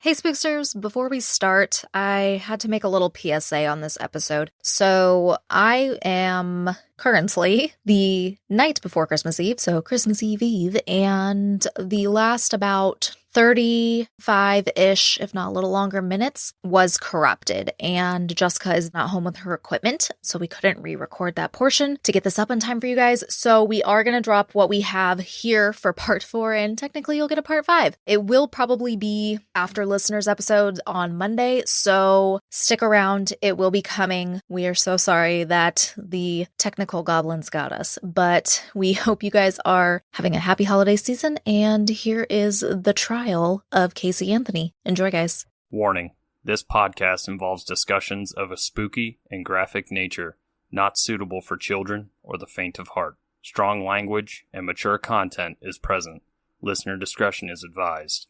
Hey Spooksters, before we start, I had to make a little PSA on this episode. So I am currently the night before Christmas Eve, so Christmas Eve, and the last about 35-ish, if not a little longer, minutes was corrupted, and Jessica is not home with her equipment, so we couldn't re-record that portion to get this up in time for you guys. So we are going to drop what we have here for part 4, and technically you'll get a part 5. It will probably be after listeners' episodes on Monday, so stick around. It will be coming. We are so sorry that the technical goblins got us, but we hope you guys are having a happy holiday season, and here is the trial of Caylee Anthony. Enjoy, guys. Warning. This podcast involves discussions of a spooky and graphic nature, not suitable for children or the faint of heart. Strong language and mature content is present. Listener discretion is advised.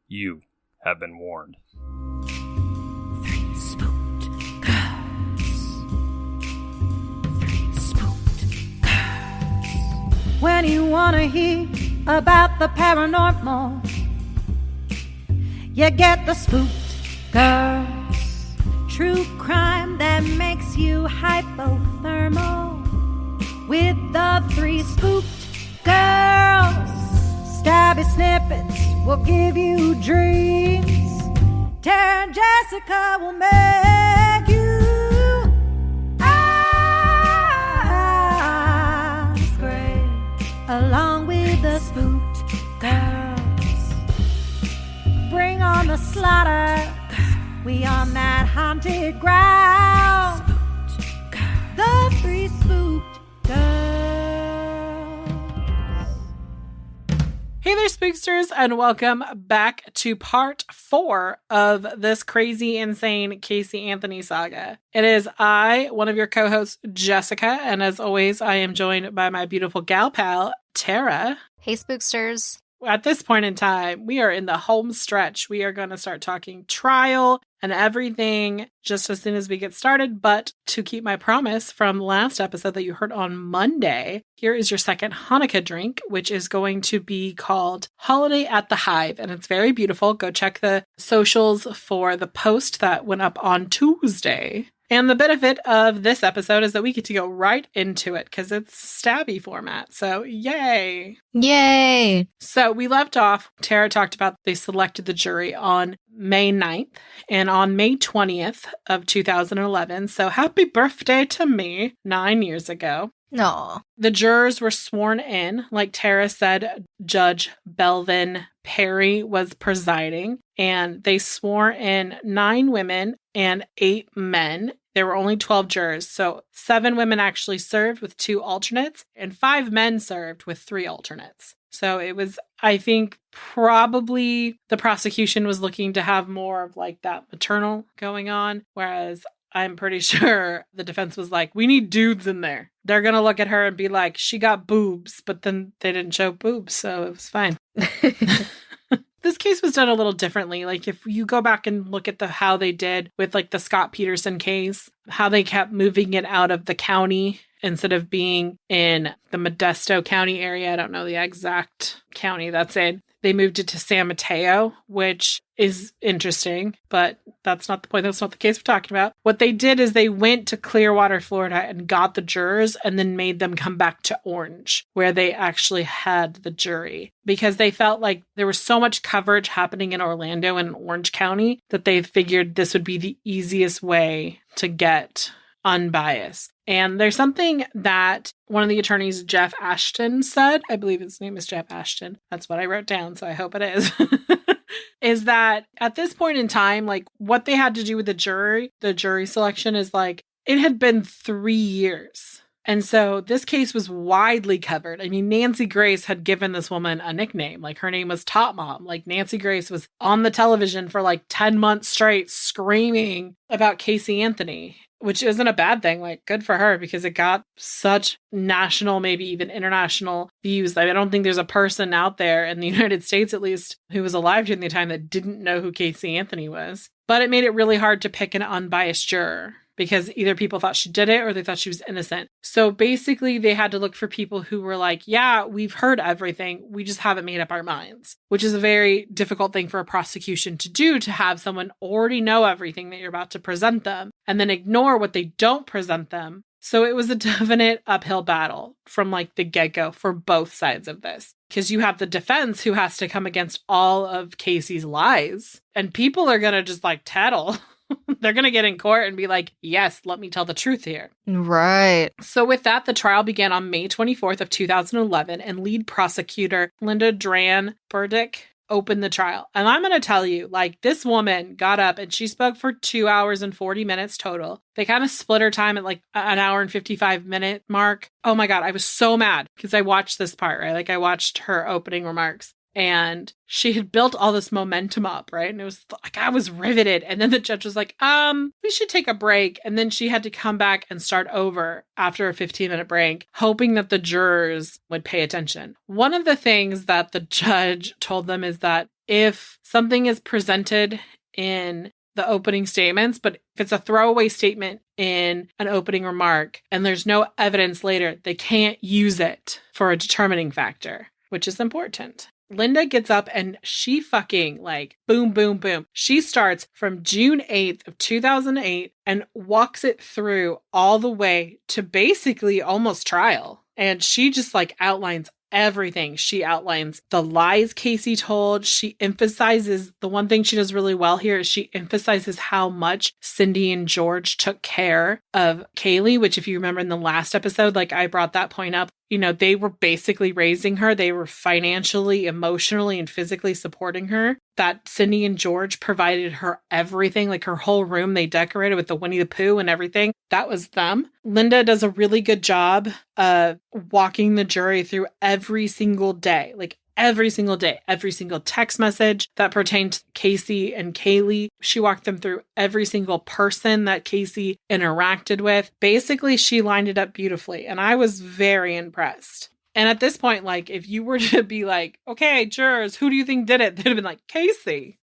You have been warned. Three spooked girls. Three spooked girls. When you want to hear about the paranormal, you get the spooked girls. True crime that makes you hypothermal. With the three spooked girls. Stabby snippets will give you dreams. Tara and Jessica will make you eyes gray. Along with the spooked girls. Bring on the slaughter. We on that haunted ground. The three spooked girls. Hey there, spooksters, and welcome back to part 4 of this crazy, insane Caylee Anthony saga. It is I, one of your co-hosts, Jessica, and as always, I am joined by my beautiful gal pal, Tara. Hey Spooksters. At this point in time, we are in the home stretch. We are going to start talking trial and everything just as soon as we get started. But to keep my promise from last episode that you heard on Monday, here is your second Hanukkah drink, which is going to be called Holiday at the Hive. And it's very beautiful. Go check the socials for the post that went up on Tuesday. And the benefit of this episode is that we get to go right into it because it's stabby format. So yay. Yay. So we left off, Tara talked about they selected the jury on May 9th and on May 20th of 2011. So happy birthday to me, 9 years ago. No. The jurors were sworn in. Like Tara said, Judge Belvin Perry was presiding, and they swore in 9 women and 8 men. There were only 12 jurors, so 7 women actually served with 2 alternates, and 5 men served with 3 alternates. So it was, I think, probably the prosecution was looking to have more of like that maternal going on, whereas I'm pretty sure the defense was like, we need dudes in there. They're going to look at her and be like, she got boobs, but then they didn't show boobs, so it was fine. This case was done a little differently. Like if you go back and look at how they did with like the Scott Peterson case, how they kept moving it out of the county instead of being in the Modesto County area. I don't know the exact county that's in. They moved it to San Mateo, which is interesting, but that's not the point. That's not the case we're talking about. What they did is they went to Clearwater, Florida and got the jurors and then made them come back to Orange, where they actually had the jury, because they felt like there was so much coverage happening in Orlando and Orange County that they figured this would be the easiest way to get unbiased. And there's something that one of the attorneys, Jeff Ashton, said. I believe his name is Jeff Ashton. That's what I wrote down, so I hope it is. Is that at this point in time, like what they had to do with the jury selection is like, it had been 3 years. And so this case was widely covered. I mean, Nancy Grace had given this woman a nickname. Like her name was Top Mom. Like Nancy Grace was on the television for like 10 months straight screaming about Caylee Anthony, which isn't a bad thing. Like good for her because it got such national, maybe even international views. I don't think there's a person out there in the United States, at least, who was alive during the time that didn't know who Caylee Anthony was. But it made it really hard to pick an unbiased juror. because either people thought she did it or they thought she was innocent. So basically they had to look for people who were like, yeah, we've heard everything. We just haven't made up our minds, which is a very difficult thing for a prosecution to do, to have someone already know everything that you're about to present them and then ignore what they don't present them. So it was a definite uphill battle from like the get-go for both sides of this, because you have the defense who has to come against all of Casey's lies, and people are going to just like tattle. They're going to get in court and be like, yes, let me tell the truth here. Right. So with that, the trial began on May 24th of 2011, and lead prosecutor Linda Dran Burdick opened the trial. And I'm going to tell you, like, this woman got up and she spoke for 2 hours and 40 minutes total. They kind of split her time at like an hour and 55-minute mark. Oh my God, I was so mad because I watched this part, right? Like I watched her opening remarks. And she had built all this momentum up, right? And it was like, I was riveted. And then the judge was like, we should take a break. And then she had to come back and start over after a 15-minute break, hoping that the jurors would pay attention. One of the things that the judge told them is that if something is presented in the opening statements, but if it's a throwaway statement in an opening remark and there's no evidence later, they can't use it for a determining factor, which is important. Linda gets up and she fucking like boom, boom, boom. She starts from June 8th of 2008 and walks it through all the way to basically almost trial. And she just like outlines everything. She outlines the lies Casey told. She emphasizes, the one thing she does really well here is she emphasizes how much Cindy and George took care of Caylee, which if you remember in the last episode, like I brought that point up, you know, they were basically raising her. They were financially, emotionally, and physically supporting her. That Cindy and George provided her everything, like her whole room they decorated with the Winnie the Pooh and everything. That was them. Linda does a really good job of walking the jury through every single day, like every single day, every single text message that pertained to Casey and Caylee. She walked them through every single person that Casey interacted with. Basically, she lined it up beautifully, and I was very impressed. And at this point, like, if you were to be like, okay, jurors, who do you think did it? They'd have been like, Casey.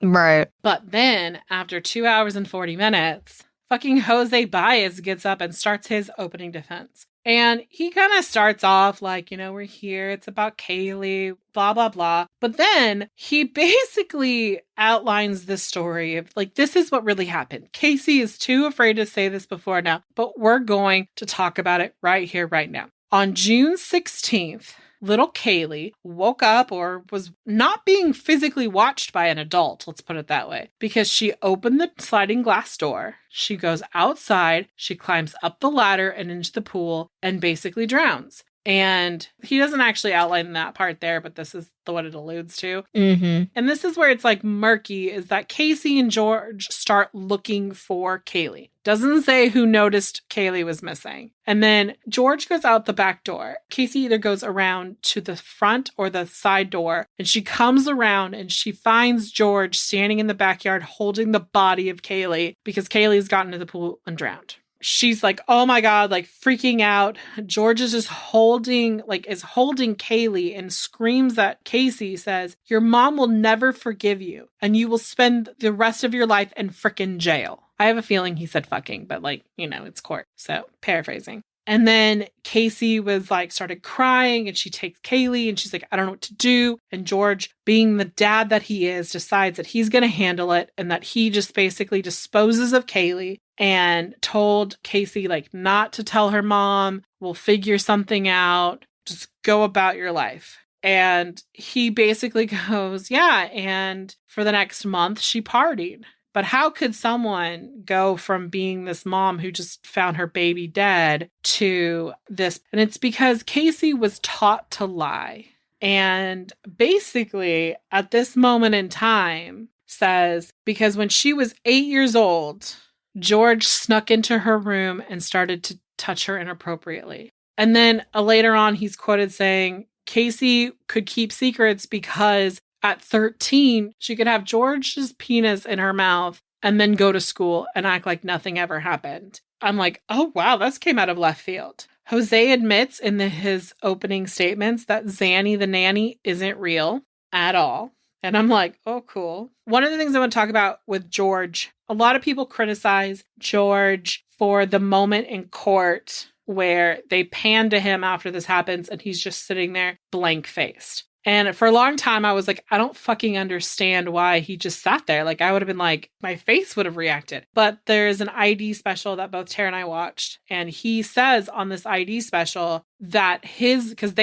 Right. But then, after 2 hours and 40 minutes, fucking Jose Baez gets up and starts his opening defense. And he kind of starts off like, you know, we're here, it's about Caylee, blah, blah, blah. But then he basically outlines the story of like, this is what really happened. Casey is too afraid to say this before now, but we're going to talk about it right here, right now. On June 16th, little Caylee woke up or was not being physically watched by an adult, let's put it that way, because she opened the sliding glass door. She goes outside, she climbs up the ladder and into the pool and basically drowns. And he doesn't actually outline that part there, but this is what it alludes to. Mm-hmm. And this is where it's like murky, is that Casey and George start looking for Caylee. Doesn't say who noticed Caylee was missing. And then George goes out the back door. Casey either goes around to the front or the side door, and she comes around and she finds George standing in the backyard holding the body of Caylee because Kaylee's gotten to the pool and drowned. She's like, oh my God, like freaking out. George is just holding Caylee and screams at Casey, says, your mom will never forgive you and you will spend the rest of your life in frickin' jail. I have a feeling he said fucking, but like, you know, it's court. So paraphrasing. And then Casey was like, started crying and she takes Caylee and she's like, I don't know what to do. And George, being the dad that he is, decides that he's going to handle it and that he just basically disposes of Caylee and told Casey like not to tell her mom, we'll figure something out, just go about your life. And he basically goes, yeah. And for the next month, she partied. But how could someone go from being this mom who just found her baby dead to this? And it's because Casey was taught to lie. And basically, at this moment in time, says, because when she was 8 years old, George snuck into her room and started to touch her inappropriately. And then later on, he's quoted saying, Casey could keep secrets because at 13, she could have George's penis in her mouth and then go to school and act like nothing ever happened. I'm like, oh, wow, this came out of left field. Jose admits in his opening statements that Zanny the nanny isn't real at all. And I'm like, oh, cool. One of the things I want to talk about with George, a lot of people criticize George for the moment in court where they pan to him after this happens and he's just sitting there blank-faced. And for a long time, I was like, I don't fucking understand why he just sat there. Like, I would have been like, my face would have reacted. But there's an ID special that both Tara and I watched. And he says on this ID special that because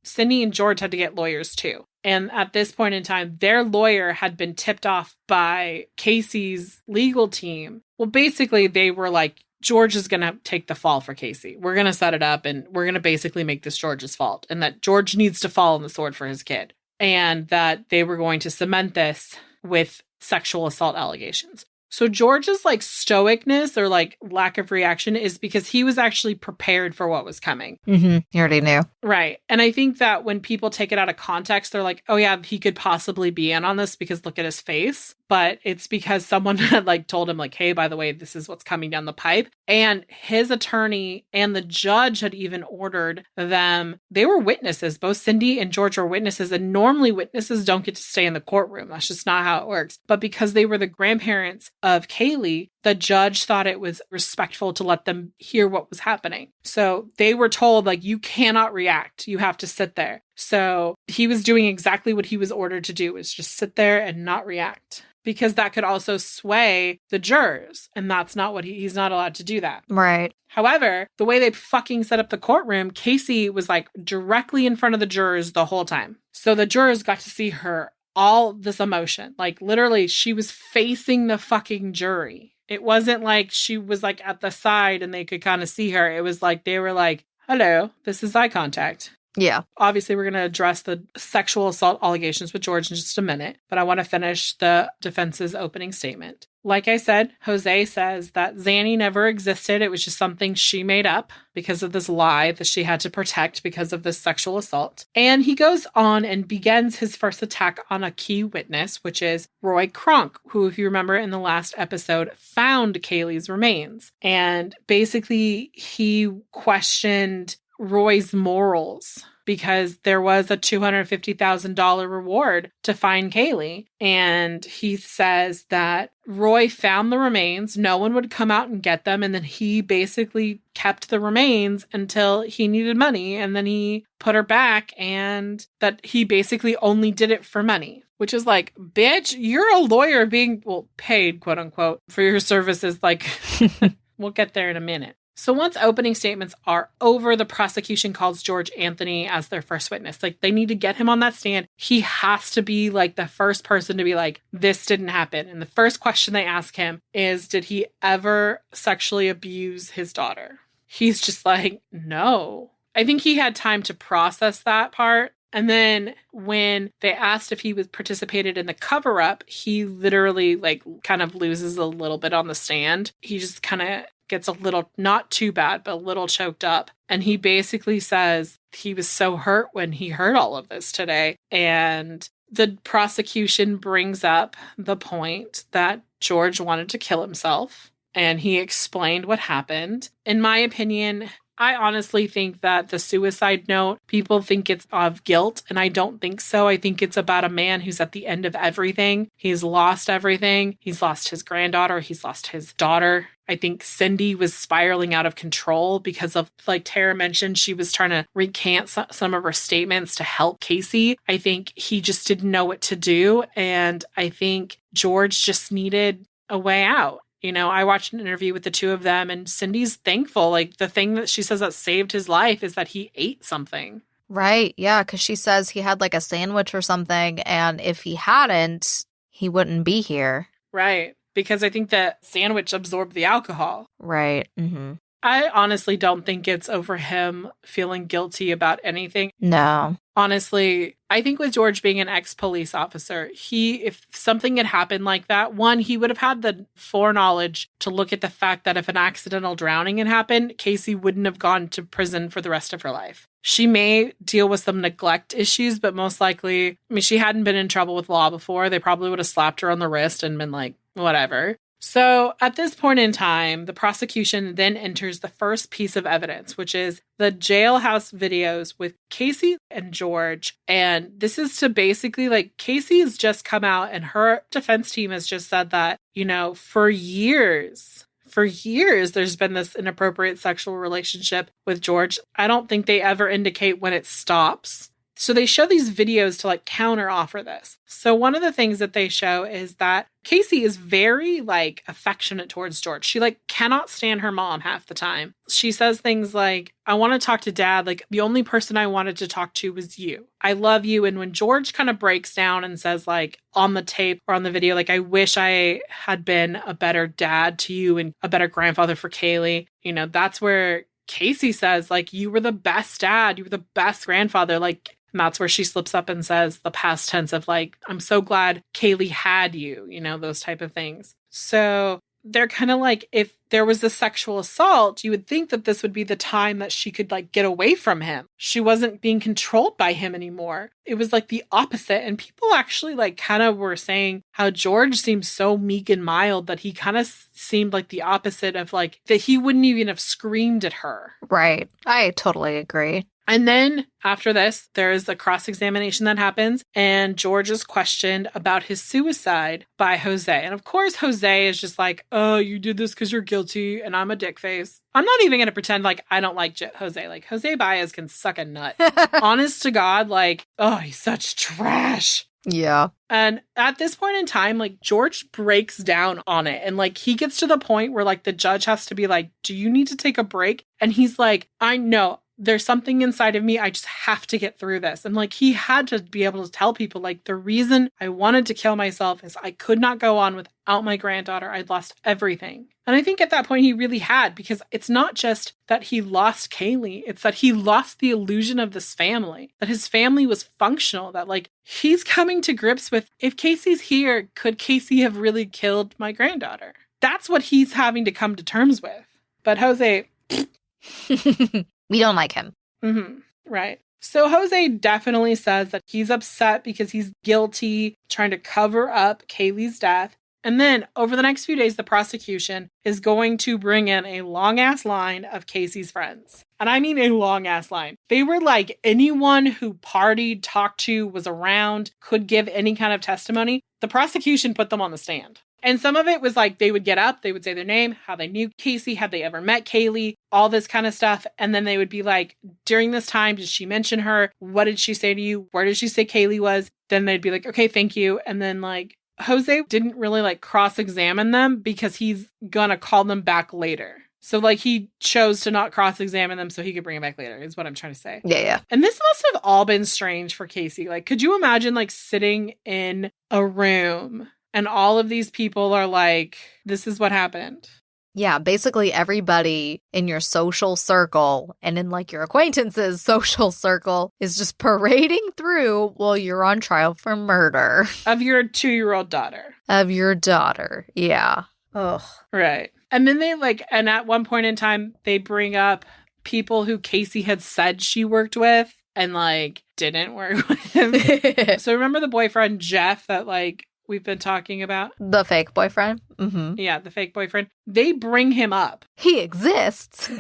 Cindy and George had to get lawyers too. And at this point in time, their lawyer had been tipped off by Casey's legal team. Well, basically, they were like, George is going to take the fall for Casey. We're going to set it up and we're going to basically make this George's fault and that George needs to fall on the sword for his kid and that they were going to cement this with sexual assault allegations. So George's like stoicness or like lack of reaction is because he was actually prepared for what was coming. Mm-hmm. He already knew. Right. And I think that when people take it out of context, they're like, oh yeah, he could possibly be in on this because look at his face. But it's because someone had like told him like, hey, by the way, this is what's coming down the pipe. And his attorney and the judge had even ordered them. They were witnesses. Both Cindy and George were witnesses. And normally witnesses don't get to stay in the courtroom. That's just not how it works. But because they were the grandparents of Caylee, the judge thought it was respectful to let them hear what was happening. So they were told, like, you cannot react. You have to sit there. So he was doing exactly what he was ordered to do, was just sit there and not react. Because that could also sway the jurors. And that's not what he's not allowed to do that. Right. However, the way they fucking set up the courtroom, Casey was like directly in front of the jurors the whole time. So the jurors got to see her all this emotion. Like literally she was facing the fucking jury. It wasn't like she was like at the side and they could kind of see her. It was like they were like, hello, this is eye contact. Yeah. Obviously, we're going to address the sexual assault allegations with George in just a minute, but I want to finish the defense's opening statement. Like I said, Jose says that Zanny never existed. It was just something she made up because of this lie that she had to protect because of this sexual assault. And he goes on and begins his first attack on a key witness, which is Roy Kronk, who, if you remember in the last episode, found Caylee's remains. And basically, he questioned Roy's morals because there was a $250,000 reward to find Caylee. And he says that Roy found the remains, no one would come out and get them, and then he basically kept the remains until he needed money, and then he put her back, and that he basically only did it for money. Which is like, bitch, you're a lawyer being, well, paid, quote unquote, for your services. Like, we'll get there in a minute. So once opening statements are over, the prosecution calls George Anthony as their first witness. Like, they need to get him on that stand. He has to be like the first person to be like, this didn't happen. And the first question they ask him is, did he ever sexually abuse his daughter? He's just like, no. I think he had time to process that part. And then when they asked if he was participated in the cover-up, he literally like kind of loses a little bit on the stand. He just kind of gets a little, not too bad, but a little choked up. And he basically says he was so hurt when he heard all of this today. And the prosecution brings up the point that George wanted to kill himself. And he explained what happened. In my opinion, I honestly think that the suicide note, people think it's of guilt, and I don't think so. I think it's about a man who's at the end of everything. He's lost everything. He's lost his granddaughter. He's lost his daughter. I think Cindy was spiraling out of control because of, like Tara mentioned, she was trying to recant some of her statements to help Casey. I think he just didn't know what to do, and I think George just needed a way out. You know, I watched an interview with the two of them and Cindy's thankful. Like the thing that she says that saved his life is that he ate something. Right. Yeah. Because she says he had like a sandwich or something. And if he hadn't, he wouldn't be here. Right. Because I think that sandwich absorbed the alcohol. Right. Mm-hmm. I honestly don't think it's over him feeling guilty about anything. No. Honestly, I think with George being an ex-police officer, if something had happened like that, one, he would have had the foreknowledge to look at the fact that if an accidental drowning had happened, Casey wouldn't have gone to prison for the rest of her life. She may deal with some neglect issues, but most likely, I mean, she hadn't been in trouble with law before. They probably would have slapped her on the wrist and been like, whatever. So at this point in time, the prosecution then enters the first piece of evidence, which is the jailhouse videos with Caylee and George. And this is to basically, like, Caylee has just come out and her defense team has just said that, you know, for years, there's been this inappropriate sexual relationship with George. I don't think they ever indicate when it stops. So they show these videos to like counter offer this. So one of the things that they show is that Caylee is very like affectionate towards George. She like cannot stand her mom half the time. She says things like, I want to talk to dad. Like the only person I wanted to talk to was you. I love you. And when George kind of breaks down and says like on the tape or on the video, like, I wish I had been a better dad to you and a better grandfather for Caylee, you know, that's where Caylee says like, you were the best dad. You were the best grandfather. Like, and that's where she slips up and says the past tense of like, I'm so glad Caylee had you, you know, those type of things. So they're kind of like, if there was a sexual assault, you would think that this would be the time that she could like get away from him. She wasn't being controlled by him anymore. It was like the opposite. And people actually like kind of were saying how George seemed so meek and mild that he kind of seemed like the opposite of like that he wouldn't even have screamed at her. Right. I totally agree. And then after this, there is a cross-examination that happens, and George is questioned about his suicide by Jose. And of course, Jose is just like, oh, you did this because you're guilty, and I'm a dick face. I'm not even going to pretend like I don't like Jose. Like, Jose Baez can suck a nut. Honest to God, like, oh, he's such trash. Yeah. And at this point in time, like, George breaks down on it. And, like, he gets to the point where, like, the judge has to be like, do you need to take a break? And he's like, I know. There's something inside of me. I just have to get through this. And like, he had to be able to tell people like, the reason I wanted to kill myself is I could not go on without my granddaughter. I'd lost everything. And I think at that point he really had, because it's not just that he lost Caylee. It's that he lost the illusion of this family, that his family was functional, that like he's coming to grips with, if Casey's here, could Caylee have really killed my granddaughter? That's what he's having to come to terms with. But Jose... We don't like him. Mm-hmm. Right. So Jose definitely says that he's upset because he's guilty, trying to cover up Caylee's death. And then over the next few days, the prosecution is going to bring in a long ass line of Casey's friends. And I mean a long ass line. They were like anyone who partied, talked to, was around, could give any kind of testimony. The prosecution put them on the stand. And some of it was like, they would get up, they would say their name, how they knew Caylee, had they ever met Caylee, all this kind of stuff. And then they would be like, during this time, did she mention her? What did she say to you? Where did she say Caylee was? Then they'd be like, okay, thank you. And then like, Jose didn't really like cross-examine them because he's gonna call them back later. So like, he chose to not cross-examine them so he could bring it back later, is what I'm trying to say. Yeah. And this must have all been strange for Caylee. Like, could you imagine like sitting in a room and all of these people are like, this is what happened? Yeah, basically everybody in your social circle and in like your acquaintances' social circle is just parading through while you're on trial for murder. Of your 2-year-old daughter. Of your daughter, yeah. Ugh. Right. And then they like, and at one point in time, they bring up people who Caylee had said she worked with and like didn't work with him. So remember the boyfriend, Jeff, that like, we've been talking about? The fake boyfriend? Mm-hmm. Yeah, the fake boyfriend. They bring him up. He exists.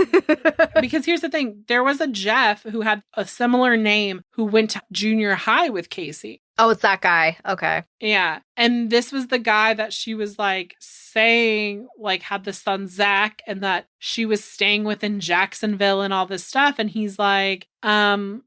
Because here's the thing. There was a Jeff who had a similar name who went to junior high with Caylee. Oh, it's that guy. Okay. Yeah. And this was the guy that she was like saying, like, had the son Zach, and that she was staying with in Jacksonville and all this stuff. And he's like, no.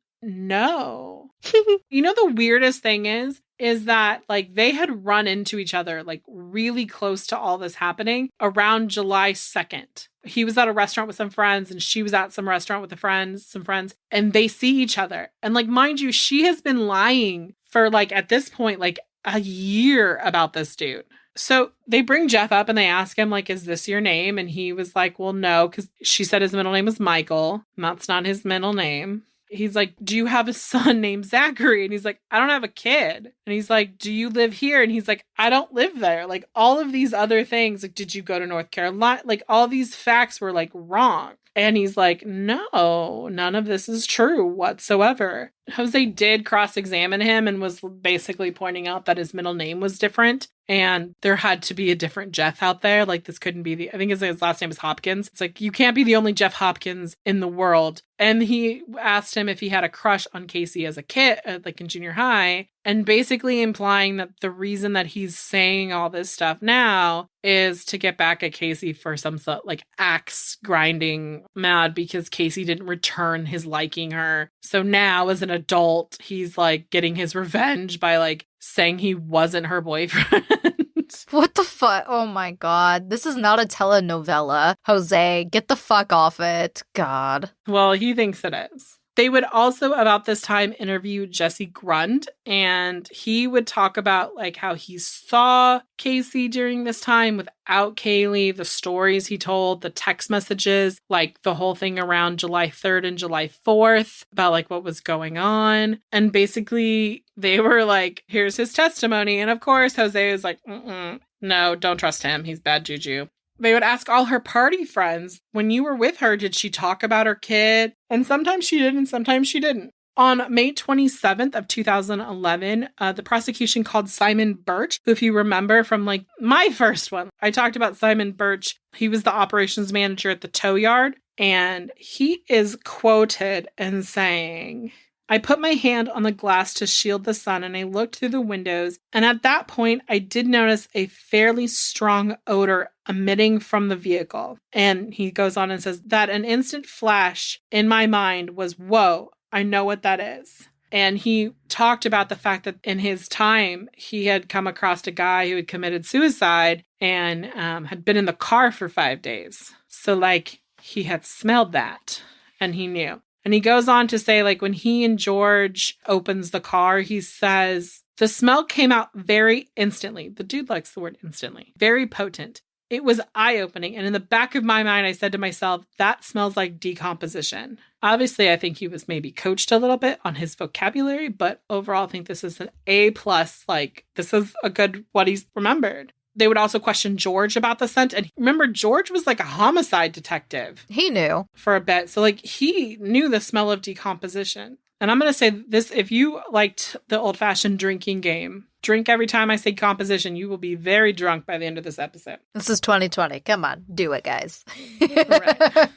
You know, the weirdest thing is that like they had run into each other like really close to all this happening around July 2nd. He was at a restaurant with some friends and she was at some restaurant with some friends, and they see each other. And like, mind you, she has been lying for like, at this point, like a year about this dude. So they bring Jeff up and they ask him like, is this your name? And he was like, well, no, because she said his middle name was Michael. And that's not his middle name. He's like, do you have a son named Zachary? And he's like, I don't have a kid. And he's like, do you live here? And he's like, I don't live there. Like all of these other things, like, did you go to North Carolina? Like all these facts were like wrong. And he's like, no, none of this is true whatsoever. Jose did cross-examine him and was basically pointing out that his middle name was different. And there had to be a different Jeff out there. Like, this couldn't be I think his last name is Hopkins. It's like, you can't be the only Jeff Hopkins in the world. And he asked him if he had a crush on Casey as a kid, like in junior high, and basically implying that the reason that he's saying all this stuff now is to get back at Casey for some sort like axe grinding mad because Casey didn't return his liking her. So now as an adult, he's like getting his revenge by like saying he wasn't her boyfriend. What the fuck? Oh my god. This is not a telenovela. Jose, get the fuck off it. God. Well, he thinks it is. They would also, about this time, interview Jesse Grund, and he would talk about like how he saw Casey during this time without Caylee, the stories he told, the text messages, like the whole thing around July 3rd and July 4th about like what was going on. And basically they were like, here's his testimony. And of course, Jose is like, no, don't trust him. He's bad juju. They would ask all her party friends, when you were with her, did she talk about her kid? And sometimes she did and sometimes she didn't. On May 27th of 2011, the prosecution called Simon Birch, who, if you remember from like my first one, I talked about Simon Birch. He was the operations manager at the tow yard. And he is quoted as saying, I put my hand on the glass to shield the sun and I looked through the windows. And at that point, I did notice a fairly strong odor emitting from the vehicle. And he goes on and says that an instant flash in my mind was, whoa, I know what that is. And he talked about the fact that in his time, he had come across a guy who had committed suicide and had been in the car for 5 days. So like he had smelled that and he knew. And he goes on to say, like, when he and George opens the car, he says, the smell came out very instantly. The dude likes the word instantly. Very potent. It was eye-opening. And in the back of my mind, I said to myself, that smells like decomposition. Obviously, I think he was maybe coached a little bit on his vocabulary, but overall, I think this is an A+. Like, this is a good what he's remembered. They would also question George about the scent. And remember, George was like a homicide detective. He knew. For a bit. So like he knew the smell of decomposition. And I'm going to say this, if you liked the old-fashioned drinking game, drink every time I say composition, you will be very drunk by the end of this episode. This is 2020. Come on, do it, guys. Right.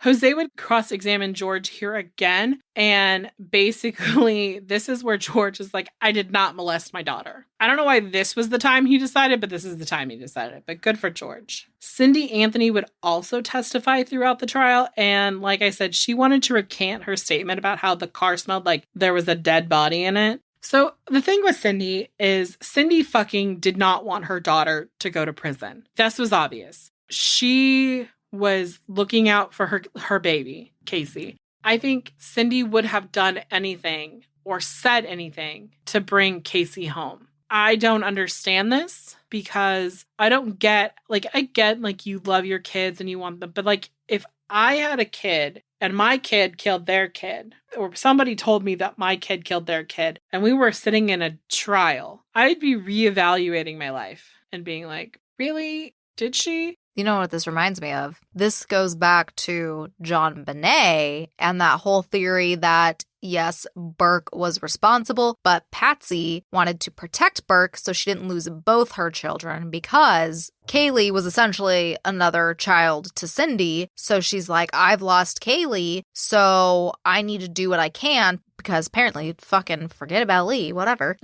Jose would cross-examine George here again. And basically, this is where George is like, I did not molest my daughter. I don't know why this was the time he decided, but this is the time he decided. But good for George. Cindy Anthony would also testify throughout the trial. And like I said, she wanted to recant her statement about how the car smelled like there was a dead body in it. So the thing with Cindy is Cindy fucking did not want her daughter to go to prison. This was obvious. She was looking out for her baby, Casey. I think Cindy would have done anything or said anything to bring Casey home. I don't understand this because I don't get, like, I get, like, you love your kids and you want them, but, like, if I had a kid and my kid killed their kid, or somebody told me that my kid killed their kid, and we were sitting in a trial, I'd be reevaluating my life and being like, really? Did she? You know what this reminds me of? This goes back to John Bonet and that whole theory that, yes, Burke was responsible, but Patsy wanted to protect Burke so she didn't lose both her children because Caylee was essentially another child to Cindy. So she's like, I've lost Caylee, so I need to do what I can because apparently fucking forget about Lee, whatever.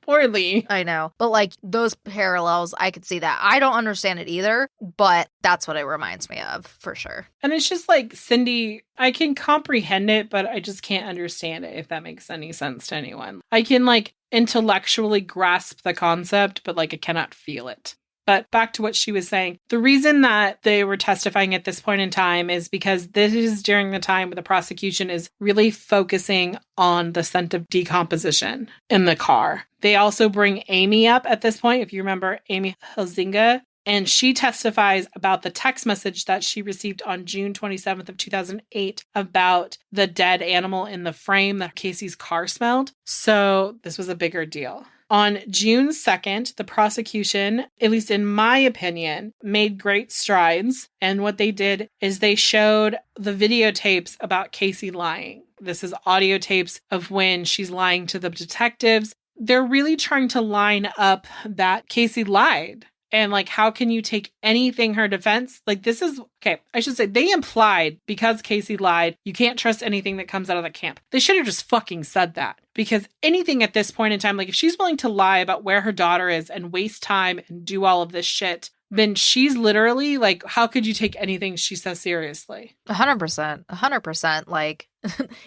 Poor Lee. I know. But like those parallels, I could see that. I don't understand it either, but that's what it reminds me of for sure. And it's just like Cindy, I can comprehend it, but I just can't understand it, if that makes any sense to anyone. I can like intellectually grasp the concept, but like I cannot feel it. But back to what she was saying, the reason that they were testifying at this point in time is because this is during the time where the prosecution is really focusing on the scent of decomposition in the car. They also bring Amy up at this point, if you remember Amy Huizinga, and she testifies about the text message that she received on June 27th of 2008 about the dead animal in the frame that Casey's car smelled. So this was a bigger deal. On June 2nd, the prosecution, at least in my opinion, made great strides. And what they did is they showed the videotapes about Casey lying. This is audio tapes of when she's lying to the detectives. They're really trying to line up that Caylee lied. And like, how can you take anything her defense? Like, this is, okay, I should say they implied because Caylee lied, you can't trust anything that comes out of the camp. They should have just fucking said that, because anything at this point in time, like if she's willing to lie about where her daughter is and waste time and do all of this shit, then she's literally like, how could you take anything she says seriously? 100%. Like,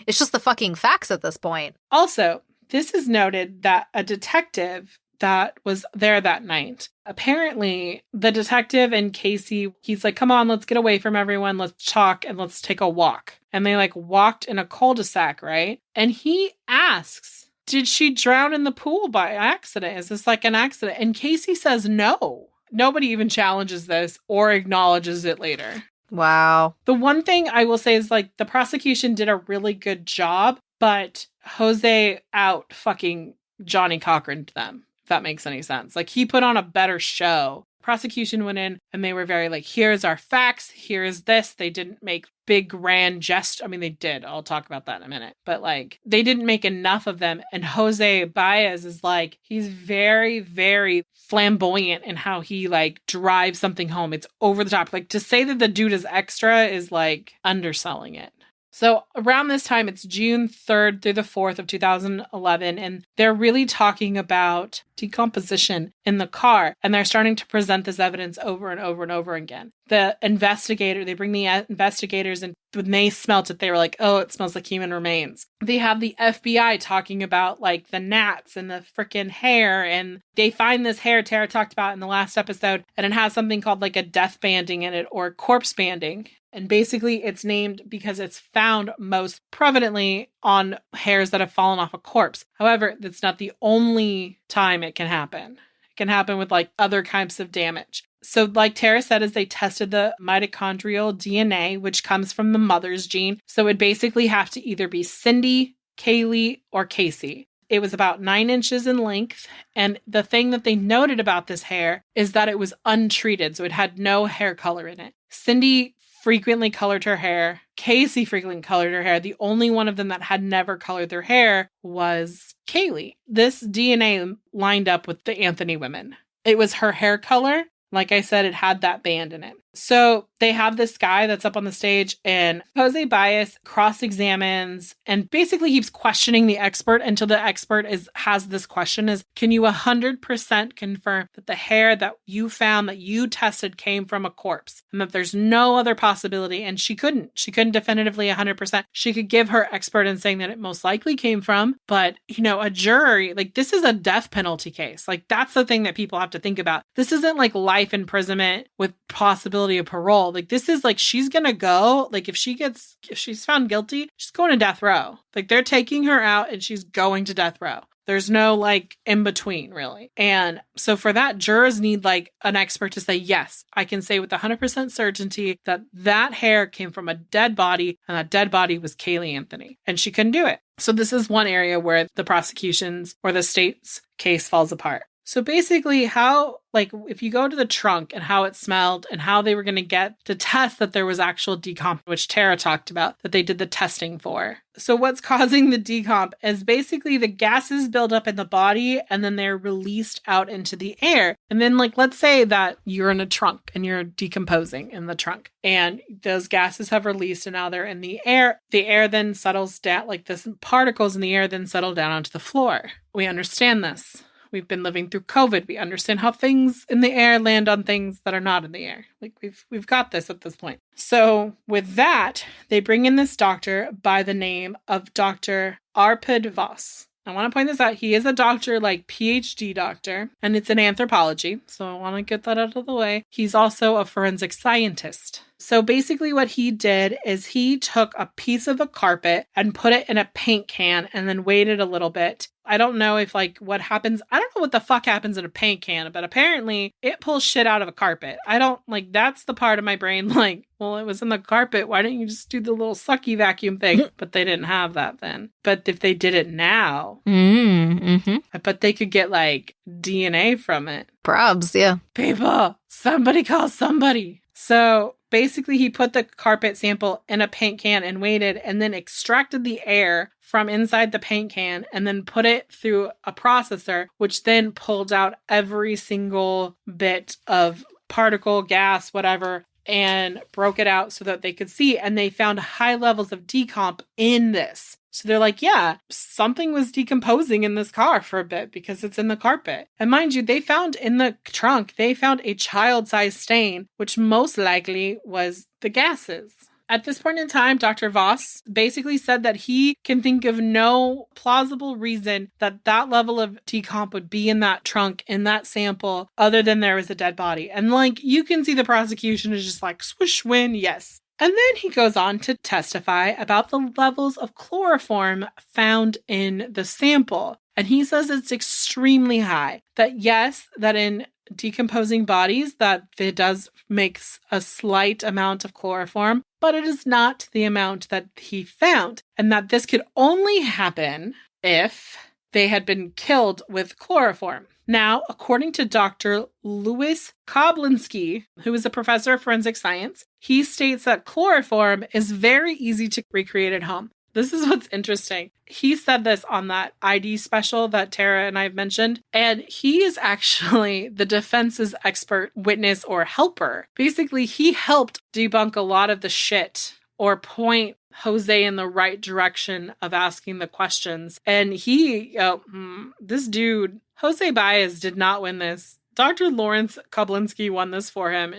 it's just the fucking facts at this point. Also, this is noted that a detective that was there that night, apparently the detective and Caylee, he's like, come on, let's get away from everyone. Let's talk and let's take a walk. And they like walked in a cul-de-sac, right? And he asks, did she drown in the pool by accident? Is this like an accident? And Caylee says no. Nobody even challenges this or acknowledges it later. Wow. The one thing I will say is like the prosecution did a really good job, but Jose out fucking Johnny Cochran'd them. That makes any sense. Like, he put on a better show. Prosecution went in and they were very like, here's our facts, here's this. They didn't make big grand gesture. I mean, they did. I'll talk about that in a minute. But like, they didn't make enough of them. And Jose Baez is like, he's very, very flamboyant in how he like drives something home. It's over the top. Like, to say that the dude is extra is like underselling it. So around this time, it's June 3rd through the 4th of 2011, and they're really talking about decomposition in the car, and they're starting to present this evidence over and over and over again. They bring the investigators, and when they smelt it, they were like, oh, it smells like human remains. They have the FBI talking about like the gnats and the freaking hair, and they find this hair Tara talked about in the last episode, and it has something called like a death banding in it, or corpse banding. And basically it's named because it's found most prevalently on hairs that have fallen off a corpse. However, that's not the only time it can happen. It can happen with like other kinds of damage. So like Tara said, is they tested the mitochondrial DNA, which comes from the mother's gene. So it basically have to either be Cindy, Caylee, or Caylee. It was about 9 inches in length. And the thing that they noted about this hair is that it was untreated. So it had no hair color in it. Cindy frequently colored her hair. Caylee frequently colored her hair. The only one of them that had never colored their hair was Caylee. This DNA lined up with the Anthony women. It was her hair color. Like I said, it had that band in it. So they have this guy that's up on the stage, and Jose Baez cross-examines and basically keeps questioning the expert until the expert has this question is, can you 100% confirm that the hair that you found, that you tested, came from a corpse, and that there's no other possibility? And she couldn't definitively 100%. She could give her expert in saying that it most likely came from, but you know, a jury, like, this is a death penalty case. Like, that's the thing that people have to think about. This isn't like life imprisonment with possibility of parole. Like, this is like, she's gonna go, like, if she's found guilty, she's going to death row. Like, they're taking her out and she's going to death row. There's no like in between, really. And so for that, jurors need like an expert to say, yes, I can say with 100% certainty that that hair came from a dead body, and that dead body was Caylee Anthony. And she couldn't do it. So this is one area where the prosecution's or the state's case falls apart. So basically how, like, if you go to the trunk and how it smelled and how they were going to get to test that there was actual decomp, which Tara talked about, that they did the testing for. So what's causing the decomp is basically the gases build up in the body and then they're released out into the air. And then, like, let's say that you're in a trunk and you're decomposing in the trunk and those gases have released and now they're in the air. The air then settles down, like the particles in the air then settle down onto the floor. We understand this. We've been living through COVID. We understand how things in the air land on things that are not in the air. Like, we've got this at this point. So with that, they bring in this doctor by the name of Dr. Arpad Voss. I want to point this out. He is a doctor, like PhD doctor, and it's in anthropology. So I want to get that out of the way. He's also a forensic scientist. So basically what he did is he took a piece of the carpet and put it in a paint can and then waited a little bit. I don't know if like what happens. I don't know what the fuck happens in a paint can, but apparently it pulls shit out of a carpet. I don't like, that's the part of my brain like, well, it was in the carpet. Why didn't you just do the little sucky vacuum thing? But they didn't have that then. But if they did it now, I bet they could get like DNA from it. Probs, yeah. People, somebody call somebody. So basically he put the carpet sample in a paint can and waited and then extracted the air from inside the paint can and then put it through a processor, which then pulled out every single bit of particle, gas, whatever, and broke it out so that they could see. And they found high levels of decomp in this. So they're like, yeah, something was decomposing in this car for a bit because it's in the carpet. And mind you, they found in the trunk, they found a child-sized stain, which most likely was the gases. At this point in time, Dr. Voss basically said that he can think of no plausible reason that that level of decomp would be in that trunk, in that sample, other than there was a dead body. And like, you can see the prosecution is just like, swoosh, win, yes. And then he goes on to testify about the levels of chloroform found in the sample. And he says it's extremely high. That yes, that in decomposing bodies, that it does make a slight amount of chloroform, but it is not the amount that he found. And that this could only happen if they had been killed with chloroform. Now, according to Dr. Louis Koblinski, who is a professor of forensic science, he states that chloroform is very easy to recreate at home. This is what's interesting. He said this on that ID special that Tara and I have mentioned, and he is actually the defense's expert witness or helper. Basically, he helped debunk a lot of the shit or point Jose in the right direction of asking the questions. And this dude, Jose Baez, did not win this. Dr. Lawrence Koblinski won this for him.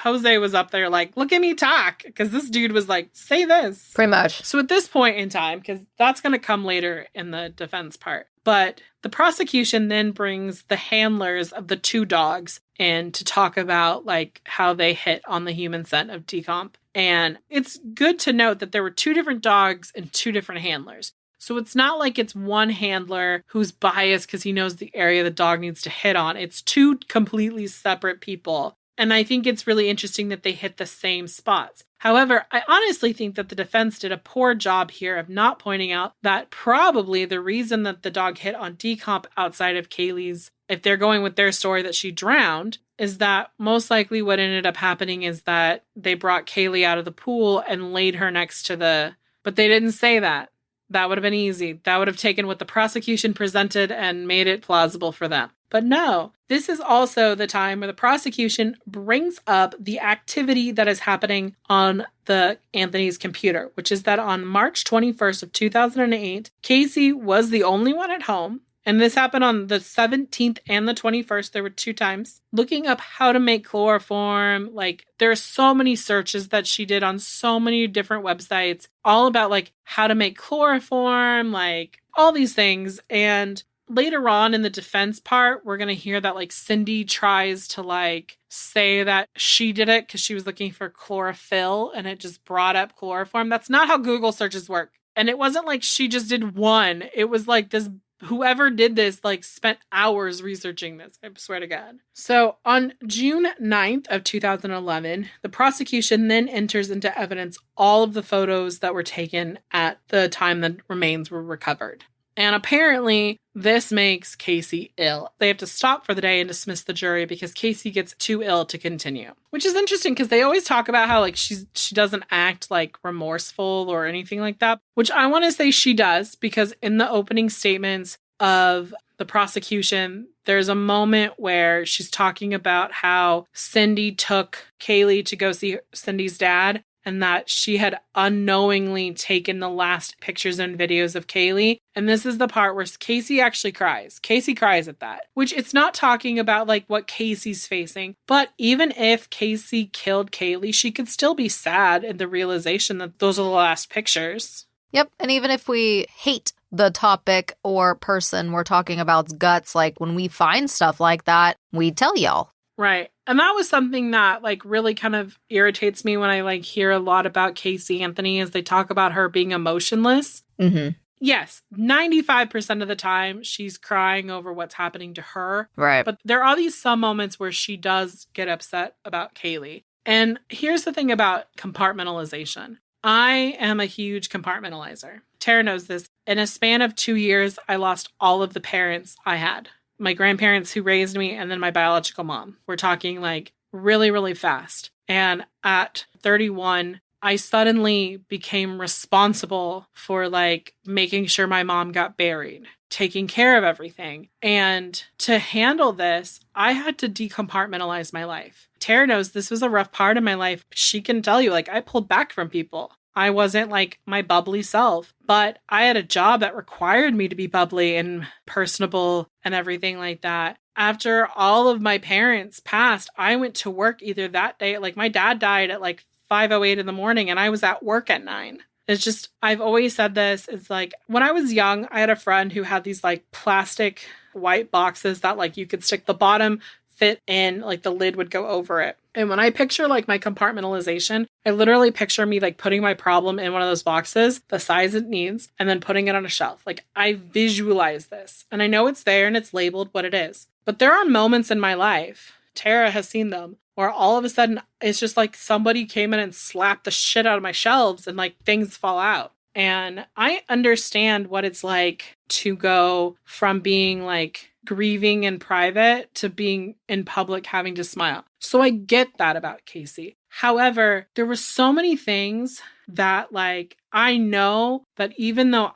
Jose was up there like, look at me talk, because this dude was like, say this. Pretty much. So at this point in time, because that's going to come later in the defense part, but the prosecution then brings the handlers of the two dogs in to talk about like how they hit on the human scent of decomp. And it's good to note that there were two different dogs and two different handlers. So it's not like it's one handler who's biased because he knows the area the dog needs to hit on. It's two completely separate people. And I think it's really interesting that they hit the same spots. However, I honestly think that the defense did a poor job here of not pointing out that probably the reason that the dog hit on decomp outside of Caylee's, if they're going with their story that she drowned, is that most likely what ended up happening is that they brought Caylee out of the pool and laid her next to but they didn't say that. That would have been easy. That would have taken what the prosecution presented and made it plausible for them. But no, this is also the time where the prosecution brings up the activity that is happening on the Anthony's computer, which is that on March 21st of 2008, Casey was the only one at home. And this happened on the 17th and the 21st. There were 2 times. Looking up how to make chloroform. Like, there are so many searches that she did on so many different websites, all about like how to make chloroform, like all these things. And later on in the defense part, we're going to hear that like Cindy tries to like say that she did it because she was looking for chlorophyll and it just brought up chloroform. That's not how Google searches work. And it wasn't like she just did one. It was like this. Whoever did this, like, spent hours researching this, I swear to God. So on June 9th of 2011, the prosecution then enters into evidence all of the photos that were taken at the time the remains were recovered. And apparently, this makes Casey ill. They have to stop for the day and dismiss the jury because Casey gets too ill to continue. Which is interesting because they always talk about how like she doesn't act like remorseful or anything like that. Which I want to say she does because in the opening statements of the prosecution, there's a moment where she's talking about how Cindy took Caylee to go see Cindy's dad. And that she had unknowingly taken the last pictures and videos of Caylee. And this is the part where Casey actually cries. Casey cries at that. Which it's not talking about like what Casey's facing. But even if Casey killed Caylee, she could still be sad at the realization that those are the last pictures. Yep. And even if we hate the topic or person we're talking about's guts, like when we find stuff like that, we tell y'all. Right. And that was something that like really kind of irritates me when I like hear a lot about Caylee Anthony as they talk about her being emotionless. Mm-hmm. Yes, 95% of the time she's crying over what's happening to her. Right. But there are these some moments where she does get upset about Caylee. And here's the thing about compartmentalization. I am a huge compartmentalizer. Tara knows this. In a span of 2 years, I lost all of the parents I had. My grandparents who raised me, and then my biological mom. We're talking like really, really fast. And at 31, I suddenly became responsible for like making sure my mom got buried, taking care of everything. And to handle this, I had to decompartmentalize my life. Tara knows this was a rough part of my life. She can tell you, like, I pulled back from people. I wasn't like my bubbly self, but I had a job that required me to be bubbly and personable and everything like that. After all of my parents passed, I went to work either that day, like my dad died at like 5:08 in the morning and I was at work at 9. It's just, I've always said this. It's like when I was young, I had a friend who had these like plastic white boxes that like you could stick the bottom fit in, like the lid would go over it. And when I picture like my compartmentalization, I literally picture me like putting my problem in one of those boxes, the size it needs, and then putting it on a shelf. Like I visualize this and I know it's there and it's labeled what it is. But there are moments in my life, Tara has seen them, where all of a sudden it's just like somebody came in and slapped the shit out of my shelves and like things fall out. And I understand what it's like to go from being like grieving in private to being in public having to smile. So I get that about Casey. However, there were so many things that like I know that even though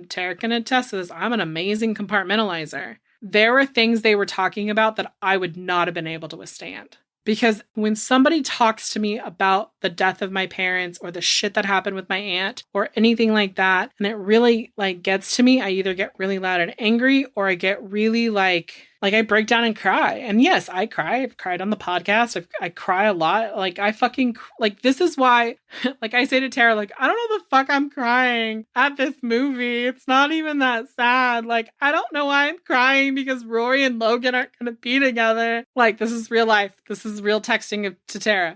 Tara can attest to this, I'm an amazing compartmentalizer. There were things they were talking about that I would not have been able to withstand. Because when somebody talks to me about the death of my parents or the shit that happened with my aunt or anything like that, and it really like gets to me, I either get really loud and angry or I get really like I break down and cry. And yes, I cry. I've cried on the podcast. I cry a lot. Like I fucking, like this is why, like I say to Tara, like, I don't know the fuck I'm crying at this movie. It's not even that sad. Like, I don't know why I'm crying because Rory and Logan aren't going to be together. Like, this is real life. This is real texting to Tara.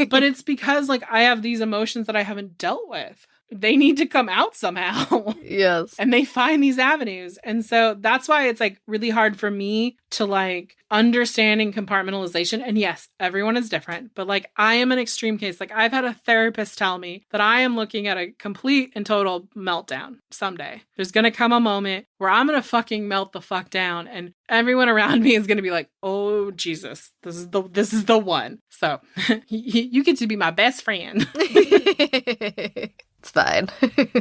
But it's because like I have these emotions that I haven't dealt with. They need to come out somehow. Yes. And they find these avenues. And so that's why it's like really hard for me to like understanding compartmentalization. And yes, everyone is different, but like I am an extreme case. Like I've had a therapist tell me that I am looking at a complete and total meltdown someday. There's going to come a moment where I'm going to fucking melt the fuck down and everyone around me is going to be like, oh, Jesus, this is the one. So you get to be my best friend. It's fine.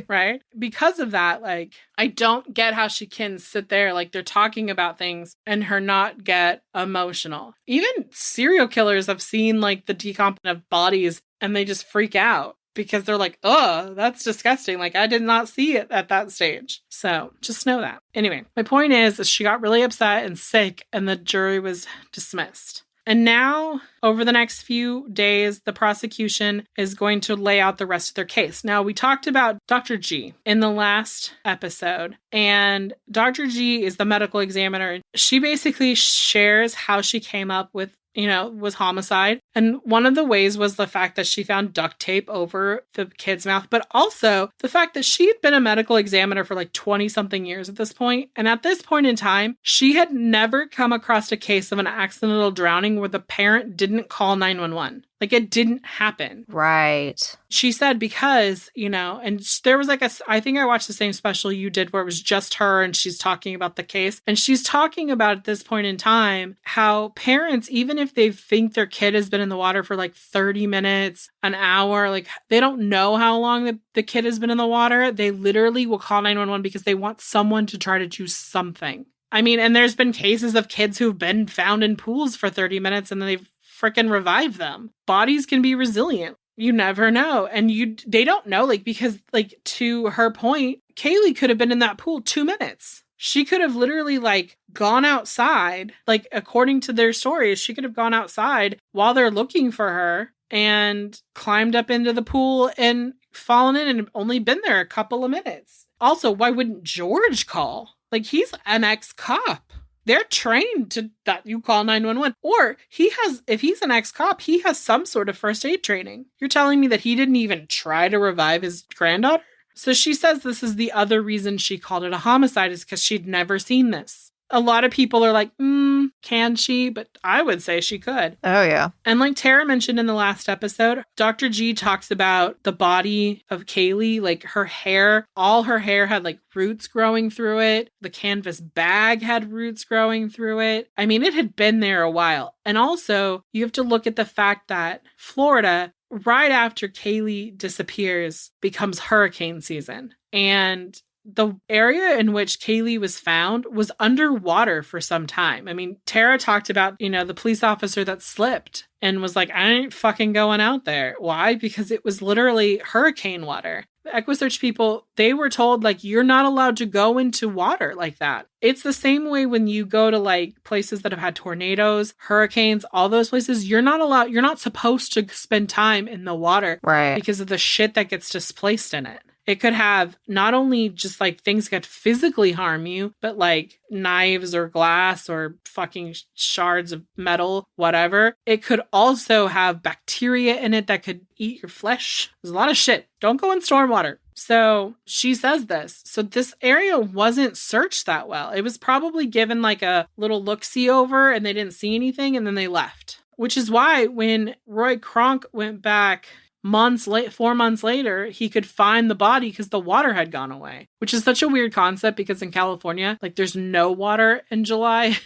Right? Because of that, like, I don't get how she can sit there, like, they're talking about things and her not get emotional. Even serial killers have seen, like, the decomposition of bodies and they just freak out because they're like, oh, that's disgusting. Like, I did not see it at that stage. So just know that. Anyway, my point is she got really upset and sick and the jury was dismissed. And now, over the next few days, the prosecution is going to lay out the rest of their case. Now, we talked about Dr. G in the last episode, and Dr. G is the medical examiner. She basically shares how she came up with, was homicide. And one of the ways was the fact that she found duct tape over the kid's mouth, but also the fact that she had been a medical examiner for like 20 something years at this point. And at this point in time, she had never come across a case of an accidental drowning where the parent didn't call 911. Like it didn't happen. Right. She said because, and there was like I think I watched the same special you did where it was just her and she's talking about the case. And she's talking about at this point in time how parents, even if they think their kid has been in the water for like 30 minutes, an hour, like they don't know how long the kid has been in the water. They literally will call 911 because they want someone to try to do something. I mean, and there's been cases of kids who've been found in pools for 30 minutes and then they've freaking revive them. Bodies can be resilient. You never know. And they don't know, like, because like to her point, Caylee could have been in that pool 2 minutes. She could have literally like gone outside, like according to their stories, she could have gone outside while they're looking for her and climbed up into the pool and fallen in and only been there a couple of minutes. Also, why wouldn't George call? Like he's an ex-cop. They're trained to that you call 911. Or if he's an ex-cop, he has some sort of first aid training. You're telling me that he didn't even try to revive his granddaughter? So she says this is the other reason she called it a homicide is because she'd never seen this. a lot of people are like, can she? But I would say she could. Oh, yeah. And like Tara mentioned in the last episode, Dr. G talks about the body of Caylee, like her hair, all her hair had like roots growing through it. The canvas bag had roots growing through it. I mean, it had been there a while. And also, you have to look at the fact that Florida, right after Caylee disappears, becomes hurricane season. And the area in which Caylee was found was underwater for some time. I mean, Tara talked about, the police officer that slipped and was like, I ain't fucking going out there. Why? Because it was literally hurricane water. The EquiSearch people, they were told, like, you're not allowed to go into water like that. It's the same way when you go to, like, places that have had tornadoes, hurricanes, all those places. You're not supposed to spend time in the water. Right. Because of the shit that gets displaced in it. It could have not only just like things that physically harm you, but like knives or glass or fucking shards of metal, whatever. It could also have bacteria in it that could eat your flesh. There's a lot of shit. Don't go in stormwater. So she says this. So this area wasn't searched that well. It was probably given like a little look-see over and they didn't see anything and then they left. Which is why when Roy Kronk went back 4 months later, he could find the body because the water had gone away, which is such a weird concept because in California, like there's no water in July.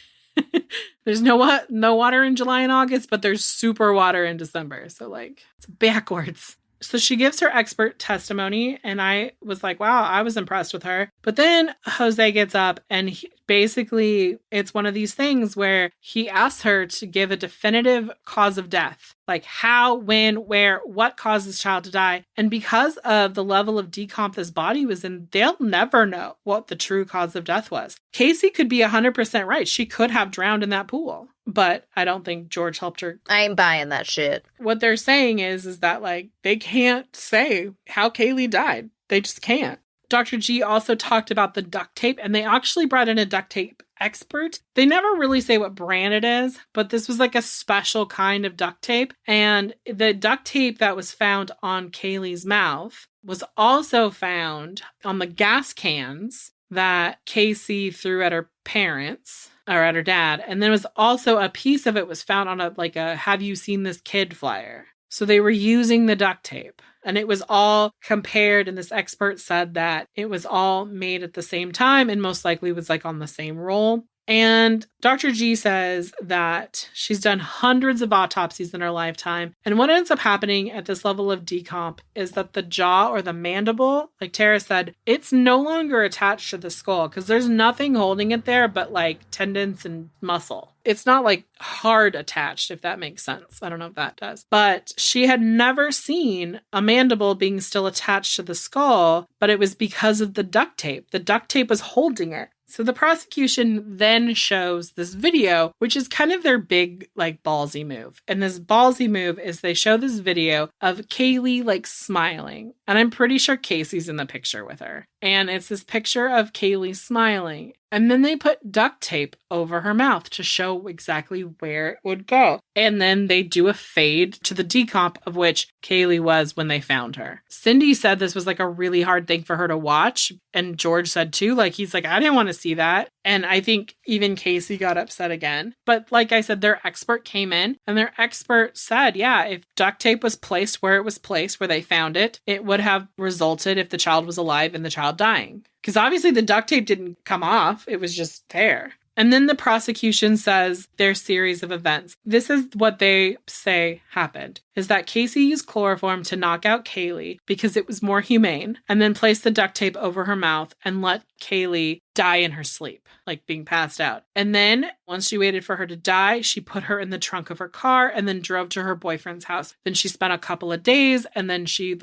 There's no water in July and August, but there's super water in December. So like it's backwards. So she gives her expert testimony and I was like, wow, I was impressed with her. But then Jose gets up and basically it's one of these things where he asks her to give a definitive cause of death. Like how, when, where, what caused this child to die. And because of the level of decomp this body was in, they'll never know what the true cause of death was. Casey could be 100% right. She could have drowned in that pool. But I don't think George helped her. I ain't buying that shit. What they're saying is that like they can't say how Caylee died. They just can't. Dr. G also talked about the duct tape, and they actually brought in a duct tape expert. They never really say what brand it is, but this was like a special kind of duct tape. And the duct tape that was found on Caylee's mouth was also found on the gas cans that Casey threw at her parents or at her dad. And then was also a piece of it was found on a have you seen this kid flyer. So they were using the duct tape. And it was all compared, and this expert said that it was all made at the same time and most likely was like on the same roll. And Dr. G says that she's done hundreds of autopsies in her lifetime. And what ends up happening at this level of decomp is that the jaw or the mandible, like Tara said, it's no longer attached to the skull because there's nothing holding it there but like tendons and muscle. It's not like hard attached, if that makes sense. I don't know if that does. But she had never seen a mandible being still attached to the skull, but it was because of the duct tape. The duct tape was holding it. So the prosecution then shows this video, which is kind of their big, like, ballsy move. And this ballsy move is they show this video of Caylee, like, smiling. And I'm pretty sure Casey's in the picture with her. And it's this picture of Caylee smiling. And then they put duct tape over her mouth to show exactly where it would go. And then they do a fade to the decomp of which Caylee was when they found her. Cindy said this was like a really hard thing for her to watch. And George said too, like, he's like, I didn't want to see that. And I think even Casey got upset again. But like I said, their expert came in and their expert said, yeah, if duct tape was placed where it was placed, where they found it, it would have resulted if the child was alive and the child dying. Because obviously the duct tape didn't come off. It was just there. And then the prosecution says their series of events. This is what they say happened, is that Casey used chloroform to knock out Caylee because it was more humane, and then placed the duct tape over her mouth and let Caylee die in her sleep, like being passed out. And then once she waited for her to die, she put her in the trunk of her car and then drove to her boyfriend's house. Then she spent a couple of days and then she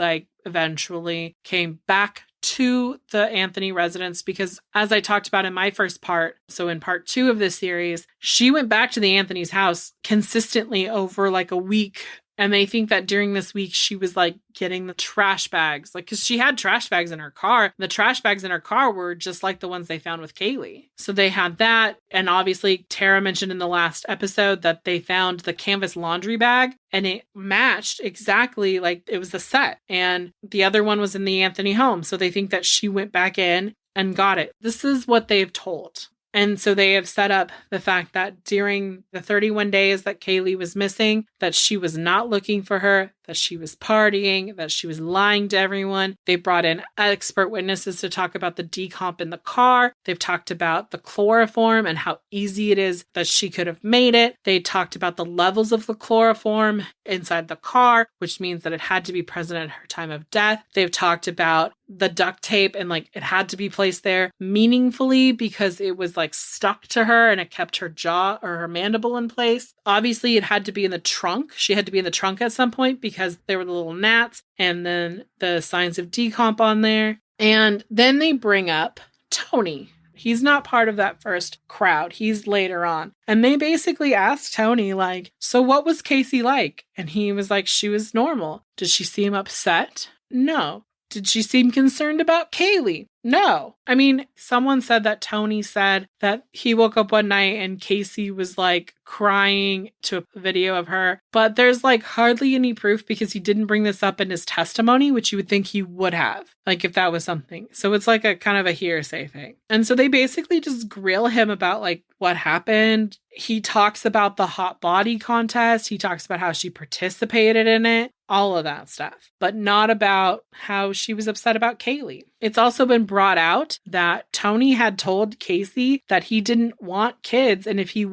eventually came back to the Anthony residence because, as I talked about in my first part, so in part 2 of this series, she went back to the Anthony's house consistently over a week. And they think that during this week, she was getting the trash bags, because she had trash bags in her car. The trash bags in her car were just like the ones they found with Caylee. So they had that. And obviously, Tara mentioned in the last episode that they found the canvas laundry bag and it matched exactly it was the set. And the other one was in the Anthony home. So they think that she went back in and got it. This is what they've told. And so they have set up the fact that during the 31 days that Caylee was missing, that she was not looking for her, that she was partying, that she was lying to everyone. They brought in expert witnesses to talk about the decomp in the car. They've talked about the chloroform and how easy it is that she could have made it. They talked about the levels of the chloroform inside the car, which means that it had to be present at her time of death. They've talked about the duct tape and like it had to be placed there meaningfully because it was like stuck to her and it kept her jaw or her mandible in place. Obviously, it had to be in the trunk. She had to be in the trunk at some point because there were the little gnats and then the signs of decomp on there. And then they bring up Tony. He's not part of that first crowd. He's later on. And they basically asked Tony, like, so what was Casey like? And he was like, she was normal. Did she seem upset? No. Did she seem concerned about Caylee? No. I mean, someone said that Tony said that he woke up one night and Casey was like crying to a video of her. But there's like hardly any proof because he didn't bring this up in his testimony, which you would think he would have, like if that was something. So it's like a kind of a hearsay thing. And so they basically just grill him about like what happened. He talks about the hot body contest. He talks about how she participated in it. All of that stuff, but not about how she was upset about Caylee. It's also been brought out that Tony had told Casey that he didn't want kids. And if he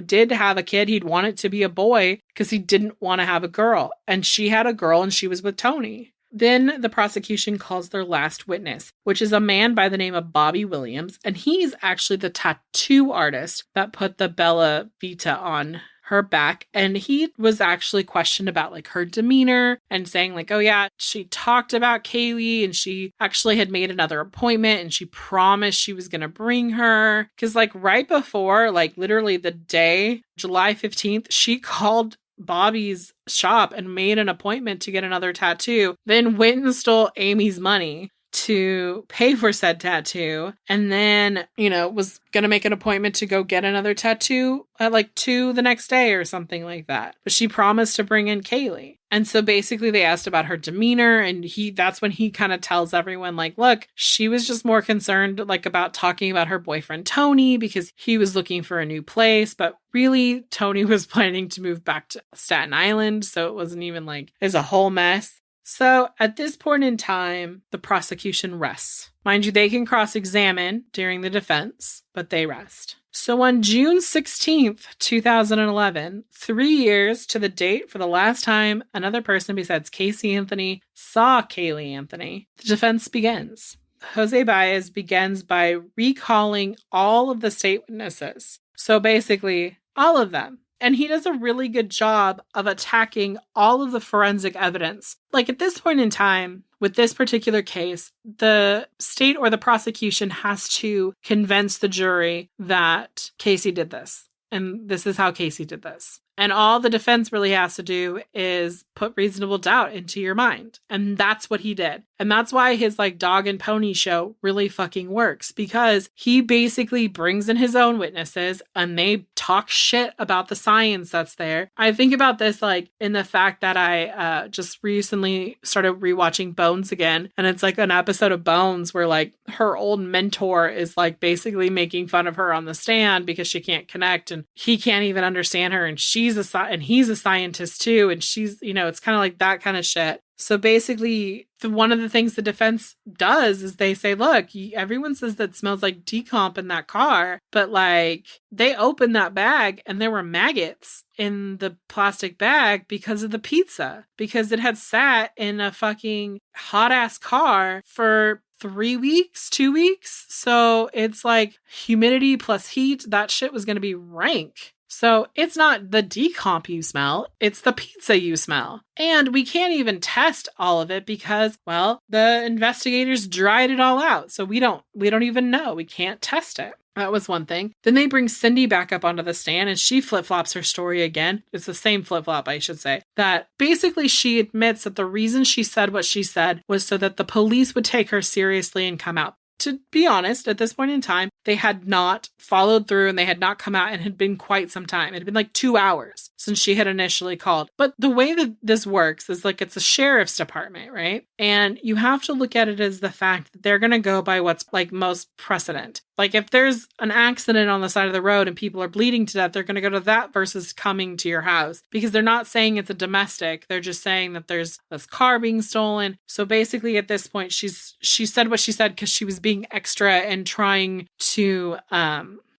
did have a kid, he'd want it to be a boy because he didn't want to have a girl. And she had a girl and she was with Tony. Then the prosecution calls their last witness, which is a man by the name of Bobby Williams. And he's actually the tattoo artist that put the Bella Vita on her back. And he was actually questioned about like her demeanor and saying like, oh yeah, she talked about Caylee and she actually had made another appointment and she promised she was going to bring her. Cause like right before, like literally the day, July 15th, she called Bobby's shop and made an appointment to get another tattoo, then went and stole Amy's money to pay for said tattoo, and then, you know, was going to make an appointment to go get another tattoo at like 2 the next day or something like that. But she promised to bring in Caylee. And so basically they asked about her demeanor, and that's when he kind of tells everyone like, look, she was just more concerned like about talking about her boyfriend Tony because he was looking for a new place, but really Tony was planning to move back to Staten Island, so it wasn't even like it's a whole mess. So at this point in time, the prosecution rests. Mind you, they can cross-examine during the defense, but they rest. So on June 16th, 2011, 3 years to the date for the last time another person besides Caylee Anthony saw Caylee Anthony, the defense begins. Jose Baez begins by recalling all of the state witnesses. So basically, all of them. And he does a really good job of attacking all of the forensic evidence. Like at this point in time, with this particular case, the state or the prosecution has to convince the jury that Casey did this. And this is how Casey did this. And all the defense really has to do is put reasonable doubt into your mind. And that's what he did. And that's why his like dog and pony show really fucking works, because he basically brings in his own witnesses and they talk shit about the science that's there. I think about this like in the fact that I just recently started rewatching Bones again. And it's like an episode of Bones where like her old mentor is like basically making fun of her on the stand because she can't connect and he can't even understand her. And he's a scientist too. And she's, you know, it's kind of like that kind of shit. So basically, one of the things the defense does is they say, look, everyone says that smells like decomp in that car, but like they opened that bag and there were maggots in the plastic bag because of the pizza, because it had sat in a fucking hot ass car for 3 weeks, 2 weeks. So it's like humidity plus heat, that shit was going to be rank. So it's not the decomp you smell, it's the pizza you smell. And we can't even test all of it because, well, the investigators dried it all out. So we don't even know. We can't test it. That was one thing. Then they bring Cindy back up onto the stand and she flip-flops her story again. It's the same flip-flop, I should say. That basically she admits that the reason she said what she said was so that the police would take her seriously and come out. To be honest, at this point in time, they had not followed through and they had not come out, and it had been quite some time. It had been like 2 hours since she had initially called. But the way that this works is like it's a sheriff's department, right? And you have to look at it as the fact that they're going to go by what's like most precedent. Like, if there's an accident on the side of the road and people are bleeding to death, they're going to go to that versus coming to your house, because they're not saying it's a domestic. They're just saying that there's this car being stolen. So basically at this point, she said what she said because she was being extra and trying to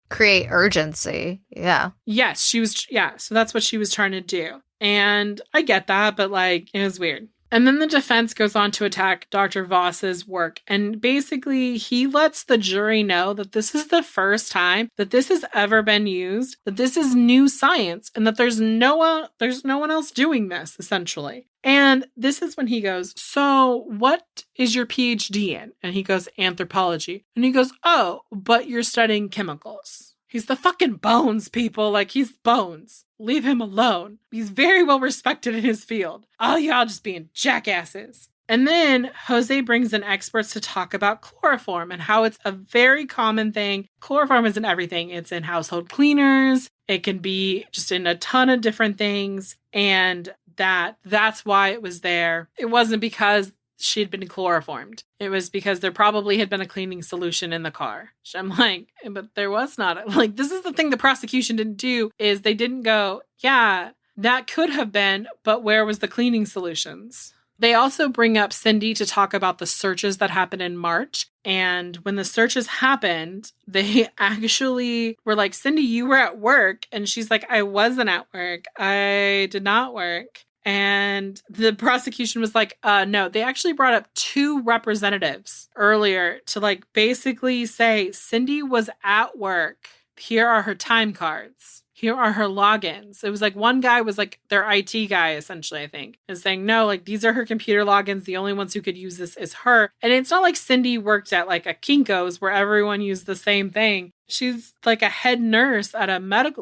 create urgency. Yeah. Yes, she was. Yeah. So that's what she was trying to do. And I get that, but like, it was weird. And then the defense goes on to attack Dr. Voss's work. And basically, he lets the jury know that this is the first time that this has ever been used, that this is new science, and that there's no one else doing this, essentially. And this is when he goes, so what is your PhD in? And he goes, anthropology. And he goes, oh, but you're studying chemicals. He's the fucking Bones, people. Like, he's Bones. Leave him alone. He's very well respected in his field. All y'all just being jackasses. And then Jose brings in experts to talk about chloroform and how it's a very common thing. Chloroform isn't everything. It's in household cleaners. It can be just in a ton of different things. And that's why it was there. It wasn't because she had been chloroformed. It was because there probably had been a cleaning solution in the car. So I'm like, but there was not. Like, this is the thing the prosecution didn't do, is they didn't go, yeah, that could have been, but where was the cleaning solutions? They also bring up Cindy to talk about the searches that happened in March. And when the searches happened, they actually were like, Cindy, you were at work. And she's like, I wasn't at work. I did not work. And the prosecution was like, no, they actually brought up 2 representatives earlier to like basically say Cindy was at work. Here are her time cards. Here are her logins. It was like one guy was like their IT guy, essentially, I think, is saying, no, like these are her computer logins. The only ones who could use this is her. And it's not like Cindy worked at like a Kinko's where everyone used the same thing. She's like a head nurse at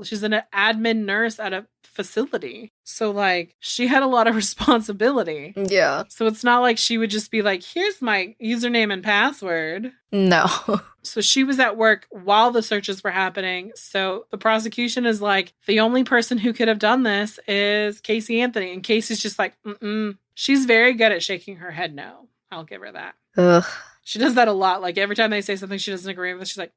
she's an admin nurse at a facility. So like she had a lot of responsibility. Yeah. So it's not like she would just be like, here's my username and password. No. So she was at work while the searches were happening. So the prosecution is like, the only person who could have done this is Caylee Anthony. And Casey's just like, She's very good at shaking her head no. I'll give her that. Ugh. She does that a lot. Like, every time they say something she doesn't agree with, she's like,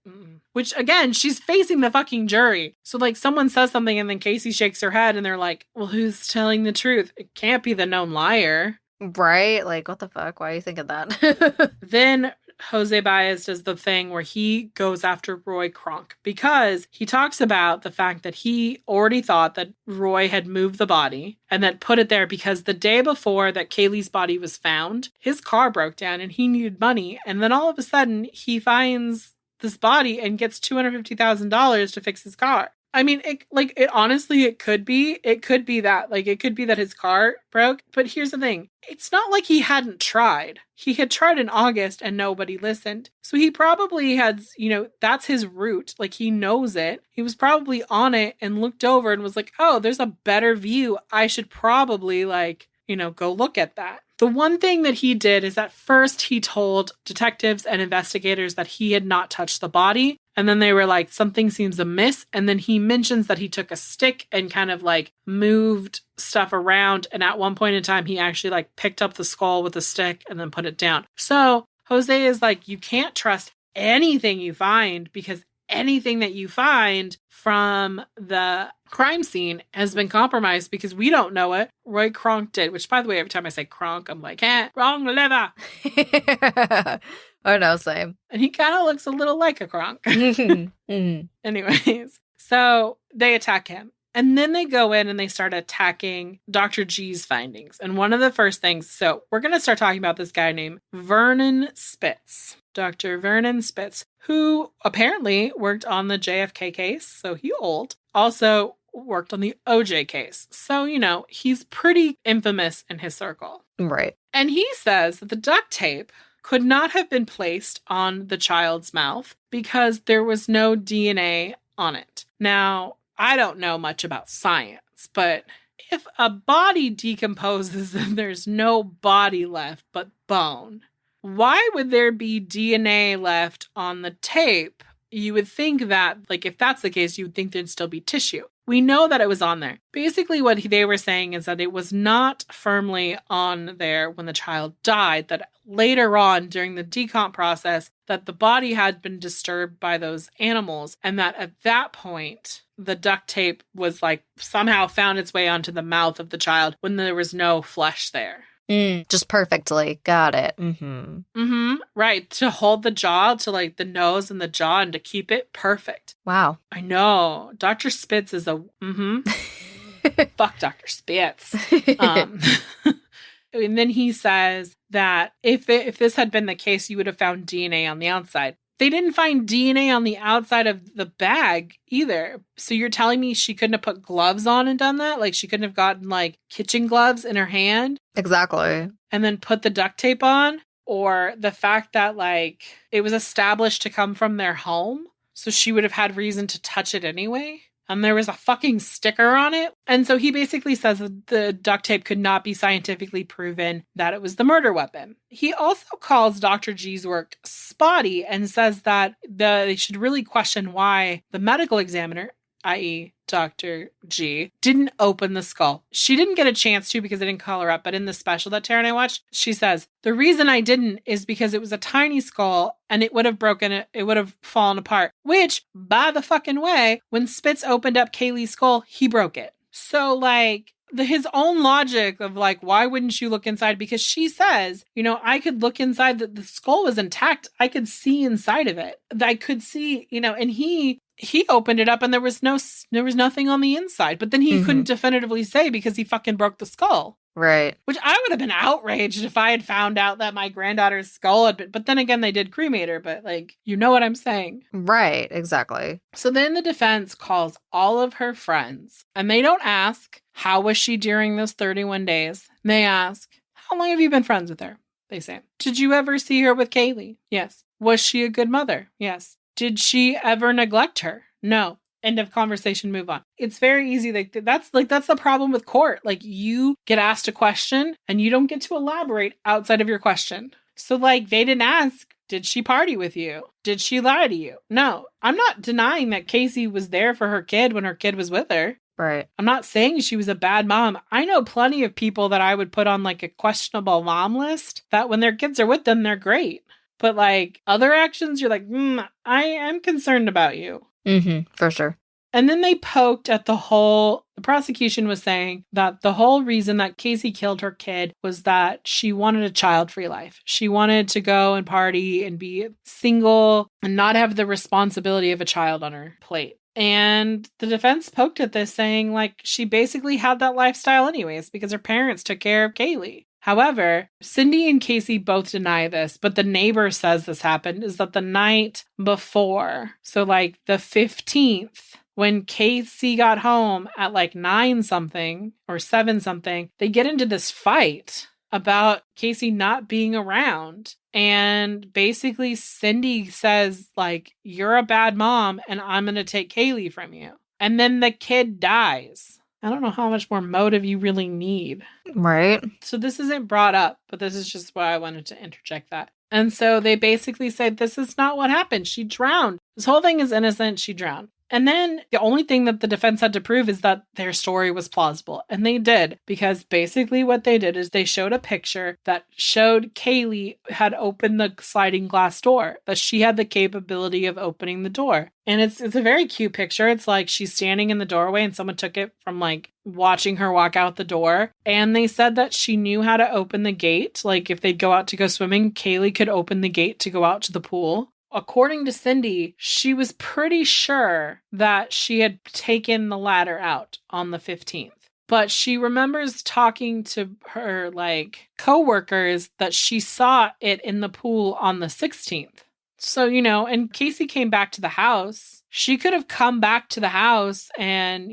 Which, again, she's facing the fucking jury. So, like, someone says something and then Caylee shakes her head and they're like, well, who's telling the truth? It can't be the known liar. Right? Like, what the fuck? Why are you thinking that? Then Jose Baez does the thing where he goes after Roy Kronk because he talks about the fact that he already thought that Roy had moved the body and then put it there because the day before that Kaylee's body was found, his car broke down and he needed money. And then all of a sudden he finds this body and gets $250,000 to fix his car. I mean, it honestly, it could be that, like, it could be that his car broke. But here's the thing. It's not like he hadn't tried. He had tried in August and nobody listened. So he probably had, that's his route. Like, he knows it. He was probably on it and looked over and was like, oh, there's a better view. I should probably, go look at that. The one thing that he did is at first he told detectives and investigators that he had not touched the body. And then they were like, something seems amiss. And then he mentions that he took a stick and kind of like moved stuff around. And at one point in time, he actually like picked up the skull with a stick and then put it down. So Jose is like, you can't trust anything you find because anything that you find from the crime scene has been compromised because we don't know it. Roy Kronk did, which, by the way, every time I say Kronk, I'm like, wrong liver. Oh, no, same. And he kind of looks a little like a Kronk. Anyways, so they attack him. And then they go in and they start attacking Dr. G's findings. And one of the first things, so we're going to start talking about this guy named Vernon Spitz. Dr. Vernon Spitz, who apparently worked on the JFK case, so he old. Also worked on the OJ case. So, he's pretty infamous in his circle. Right. And he says that the duct tape could not have been placed on the child's mouth because there was no DNA on it. Now, I don't know much about science, but if a body decomposes and there's no body left but bone, why would there be DNA left on the tape? You would think that, if that's the case, you would think there'd still be tissue. We know that it was on there. Basically, what they were saying is that it was not firmly on there when the child died, that later on during the decomp process, that the body had been disturbed by those animals, and that at that point, the duct tape was like somehow found its way onto the mouth of the child when there was no flesh there. Just perfectly. Got it. Right. To hold the jaw to like the nose and the jaw and to keep it perfect. Wow. I know. Dr. Spitz is a fuck Dr. Spitz. And then he says that if this had been the case, you would have found DNA on the outside. They didn't find DNA on the outside of the bag either. So you're telling me she couldn't have put gloves on and done that? Like she couldn't have gotten like kitchen gloves in her hand? Exactly. And then put the duct tape on? Or the fact that like it was established to come from their home, so she would have had reason to touch it anyway? And there was a fucking sticker on it. And so he basically says that the duct tape could not be scientifically proven that it was the murder weapon. He also calls Dr. G's work spotty and says that they should really question why the medical examiner, i.e. Dr. G, didn't open the skull. She didn't get a chance to because they didn't call her up, but in the special that Tara and I watched, she says, the reason I didn't is because it was a tiny skull and it would have broken it would have fallen apart. Which, by the fucking way, when Spitz opened up Caylee's skull, he broke it. So, like, his own logic of like, why wouldn't you look inside? Because she says, I could look inside, the skull was intact. I could see inside of it. I could see, and he opened it up and there was nothing on the inside, but then he couldn't definitively say because he fucking broke the skull. Right. Which I would have been outraged if I had found out that my granddaughter's skull had been, but then again, they did cremate her, but like, you know what I'm saying? Right. Exactly. So then the defense calls all of her friends and they don't ask, how was she during those 31 days? They ask, how long have you been friends with her? They say, did you ever see her with Caylee? Yes. Was she a good mother? Yes. Did she ever neglect her? No. End of conversation, move on. It's very easy. That's the problem with court. Like you get asked a question and you don't get to elaborate outside of your question. So like they didn't ask, did she party with you? Did she lie to you? No. I'm not denying that Casey was there for her kid when her kid was with her. Right. I'm not saying she was a bad mom. I know plenty of people that I would put on like a questionable mom list that when their kids are with them, they're great. But like other actions, you're like, I am concerned about you. For sure. And then they poked at the prosecution was saying that the whole reason that Casey killed her kid was that she wanted a child-free life. She wanted to go and party and be single and not have the responsibility of a child on her plate. And the defense poked at this saying like she basically had that lifestyle anyways because her parents took care of Caylee. However, Cindy and Casey both deny this, but the neighbor says this happened, is that the night before, so like the 15th, when Casey got home at like 9 something or 7 something, they get into this fight about Casey not being around. And basically Cindy says like, you're a bad mom and I'm going to take Caylee from you. And then the kid dies. I don't know how much more motive you really need. Right. So this isn't brought up, but this is just why I wanted to interject that. And so they basically said, this is not what happened. She drowned. This whole thing is innocent. She drowned. And then the only thing that the defense had to prove is that their story was plausible. And they did, because basically what they did is they showed a picture that showed Caylee had opened the sliding glass door, that she had the capability of opening the door. And it's a very cute picture. It's like she's standing in the doorway and someone took it from like watching her walk out the door. And they said that she knew how to open the gate. Like if they'd go out to go swimming, Caylee could open the gate to go out to the pool. According to Cindy, she was pretty sure that she had taken the ladder out on the 15th. But she remembers talking to her like coworkers that she saw it in the pool on the 16th. So, and Casey came back to the house. She could have come back to the house and,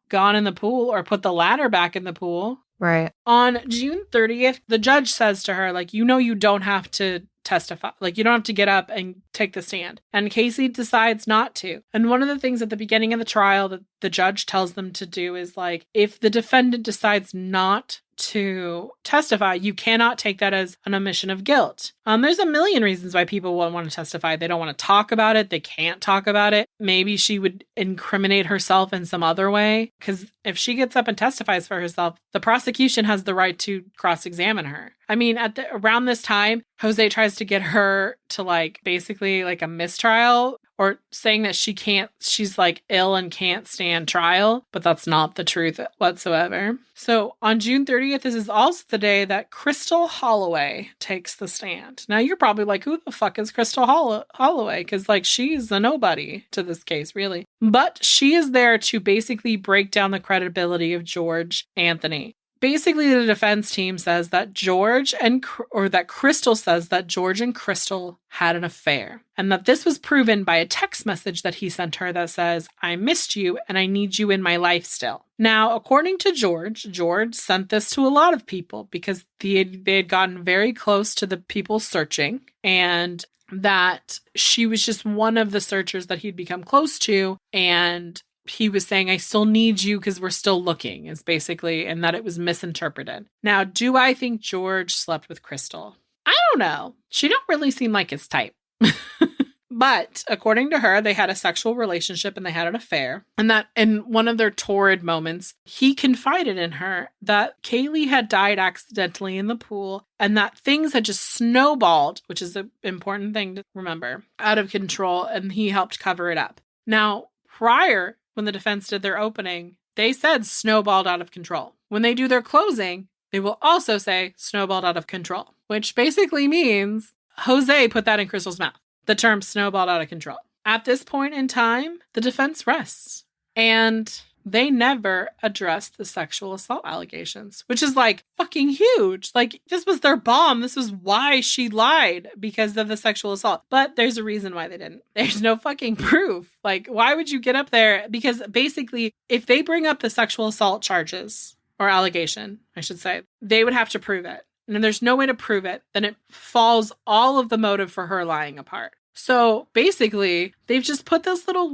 gone in the pool or put the ladder back in the pool. Right. On June 30th, the judge says to her, like, you don't have to testify. Like, you don't have to get up and take the stand. And Casey decides not to. And one of the things at the beginning of the trial that the judge tells them to do is like, if the defendant decides not to testify, you cannot take that as an admission of guilt. There's a million reasons why people won't want to testify. They don't want to talk about it. They can't talk about it. Maybe she would incriminate herself in some other way. Because if she gets up and testifies for herself, the prosecution has the right to cross-examine her. I mean, around this time, Jose tries to get her to basically a mistrial, or saying that she's ill and can't stand trial, but that's not the truth whatsoever. So on June 30th, this is also the day that Crystal Holloway takes the stand. Now you're probably like, who the fuck is Crystal Holloway? Because she's a nobody to this case, really. But she is there to basically break down the credibility of George Anthony. Basically, the defense team says that Crystal says that George and Crystal had an affair, and that this was proven by a text message that he sent her that says, "I missed you and I need you in my life still." Now, according to George sent this to a lot of people because they had gotten very close to the people searching, and that she was just one of the searchers that he'd become close to, and he was saying, "I still need you because we're still looking," is basically, and that it was misinterpreted. Now, do I think George slept with Crystal? I don't know. She don't really seem like his type. But according to her, they had a sexual relationship and they had an affair. And that in one of their torrid moments, he confided in her that Caylee had died accidentally in the pool and that things had just snowballed, which is an important thing to remember, out of control, and he helped cover it up. Now, prior, when the defense did their opening, they said snowballed out of control. When they do their closing, they will also say snowballed out of control, which basically means Jose put that in Crystal's mouth, the term snowballed out of control. At this point in time, the defense rests, and they never addressed the sexual assault allegations, which is fucking huge. This was their bomb. This was why she lied, because of the sexual assault. But there's a reason why they didn't. There's no fucking proof. Why would you get up there? Because basically, if they bring up the sexual assault charges, or allegation, I should say, they would have to prove it. And if there's no way to prove it, then it falls all of the motive for her lying apart. So basically, they've just put this little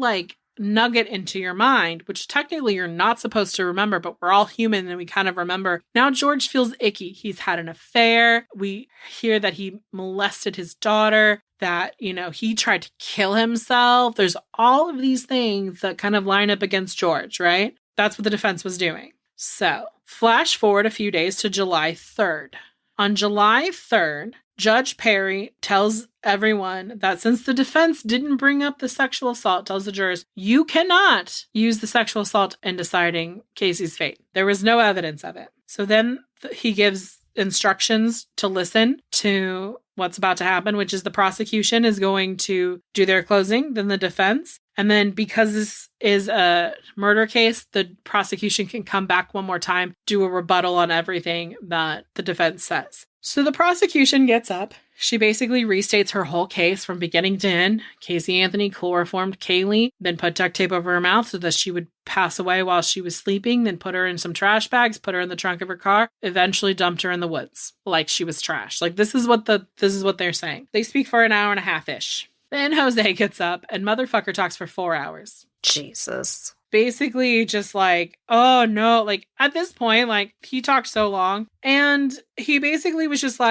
nugget into your mind, which technically you're not supposed to remember, but we're all human and we kind of remember. Now George feels icky. He's had an affair. We hear that he molested his daughter, that, he tried to kill himself. There's all of these things that kind of line up against George, right? That's what the defense was doing. So flash forward a few days to July 3rd. On July 3rd, Judge Perry tells everyone that since the defense didn't bring up the sexual assault, tells the jurors, you cannot use the sexual assault in deciding Casey's fate. There was no evidence of it. So then he gives instructions to listen to what's about to happen, which is the prosecution is going to do their closing, then the defense. And then because this is a murder case, the prosecution can come back one more time, do a rebuttal on everything that the defense says. So the prosecution gets up. She basically restates her whole case from beginning to end. Caylee Anthony chloroformed Caylee, then put duct tape over her mouth so that she would pass away while she was sleeping, then put her in some trash bags, put her in the trunk of her car, eventually dumped her in the woods like she was trash. This is what they're saying. They speak for an hour and a half-ish. Then Jose gets up and motherfucker talks for 4 hours. Jesus. Basically just oh no, at this point, he talked so long and he basically was just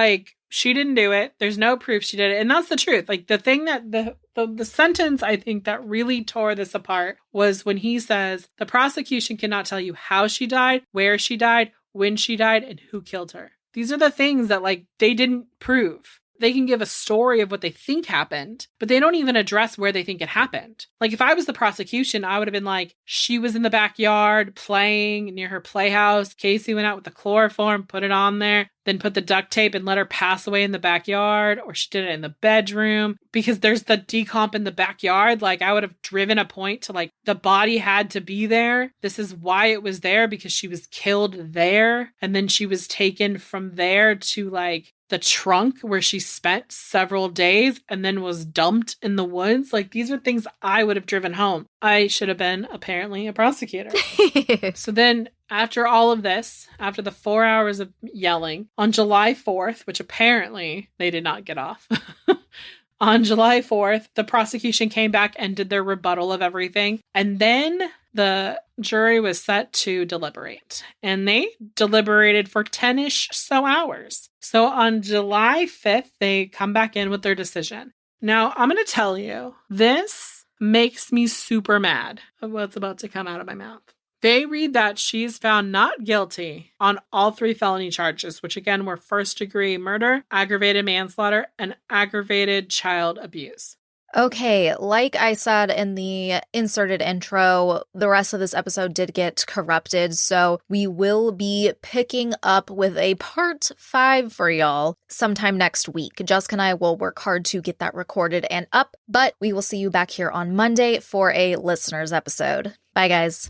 she didn't do it. There's no proof she did it. And that's the truth. The thing that the sentence I think that really tore this apart was when he says the prosecution cannot tell you how she died, where she died, when she died, and who killed her. These are the things that they didn't prove. They can give a story of what they think happened, but they don't even address where they think it happened. If I was the prosecution, I would have been she was in the backyard playing near her playhouse. Casey went out with the chloroform, put it on there, then put the duct tape and let her pass away in the backyard, or she did it in the bedroom because there's the decomp in the backyard. I would have driven a point to the body had to be there. This is why it was there, because she was killed there. And then she was taken from there to the trunk where she spent several days and then was dumped in the woods. These are things I would have driven home. I should have been apparently a prosecutor. So then after all of this, after the 4 hours of yelling, on July 4th, which apparently they did not get off, on July 4th, the prosecution came back and did their rebuttal of everything. And then the jury was set to deliberate, and they deliberated for 10-ish so hours. So on July 5th, they come back in with their decision. Now, I'm going to tell you, this makes me super mad of what's about to come out of my mouth. They read that she's found not guilty on all 3 felony charges, which again were first-degree murder, aggravated manslaughter, and aggravated child abuse. Okay, like I said in the inserted intro, the rest of this episode did get corrupted, so we will be picking up with a part 5 for y'all sometime next week. Jessica and I will work hard to get that recorded and up, but we will see you back here on Monday for a listeners episode. Bye, guys.